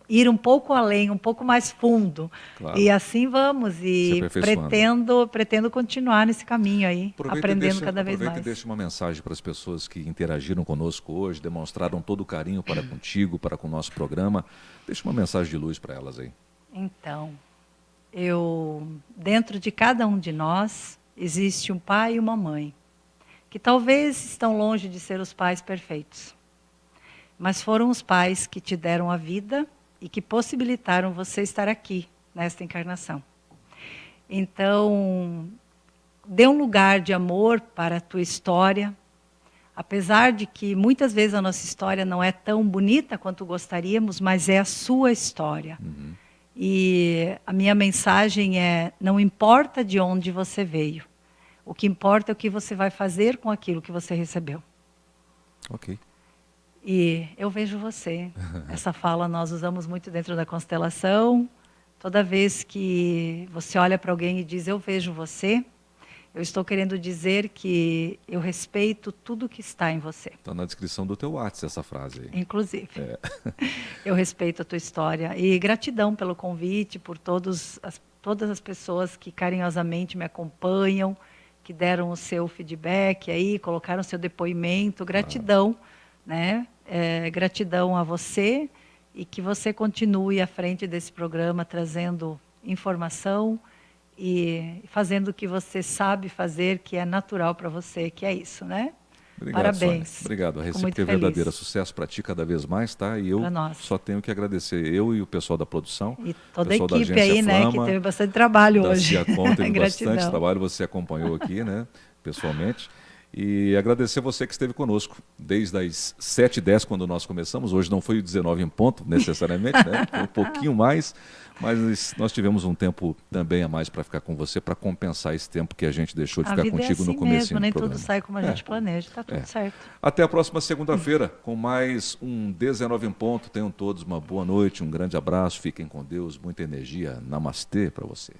ir um pouco além, um pouco mais fundo. Claro. E assim vamos. E pretendo continuar nesse caminho aí, aprendendo cada vez mais. Aproveita e deixa uma mensagem para as pessoas que interagiram conosco hoje, demonstraram todo o carinho para contigo, para com o nosso programa. Deixa uma mensagem de luz para elas aí. Então, dentro de cada um de nós, existe um pai e uma mãe, que talvez estão longe de ser os pais perfeitos. Mas foram os pais que te deram a vida e que possibilitaram você estar aqui, nesta encarnação. Então, dê um lugar de amor para a tua história, apesar de que muitas vezes a nossa história não é tão bonita quanto gostaríamos, mas é a sua história. E a minha mensagem é, não importa de onde você veio, o que importa é o que você vai fazer com aquilo que você recebeu. Ok. E eu vejo você. Essa fala nós usamos muito dentro da constelação. Toda vez que você olha para alguém e diz, eu vejo você, eu estou querendo dizer que eu respeito tudo que está em você. Está na descrição do teu WhatsApp essa frase aí. Inclusive. Eu respeito a tua história. E gratidão pelo convite, por todas as pessoas que carinhosamente me acompanham, que deram o seu feedback aí, colocaram o seu depoimento. Gratidão, né? Gratidão a você e que você continue à frente desse programa trazendo informação e fazendo o que você sabe fazer, que é natural para você, que é isso, né? Obrigado, Parabéns. Sônia. Obrigado. A Fico Recife muito é feliz. verdadeira. Sucesso para ti cada vez mais, tá? E eu só tenho que agradecer, eu e o pessoal da produção. E toda a pessoal equipe da agência aí, né, Flama, que teve bastante trabalho da hoje. Cia Com teve Gratidão. bastante trabalho, você acompanhou aqui, né, pessoalmente. E agradecer você que esteve conosco desde as 7h10, quando nós começamos. Hoje não foi o 19 em ponto, necessariamente, né? Foi um pouquinho mais, mas nós tivemos um tempo também a mais para ficar com você, para compensar esse tempo que a gente deixou de ficar contigo é assim no começo do nem programa. tudo sai como a gente planeja, tá tudo certo. Até a próxima segunda-feira, com mais um 19 em ponto. Tenham todos uma boa noite, um grande abraço, fiquem com Deus, muita energia. Namastê para você.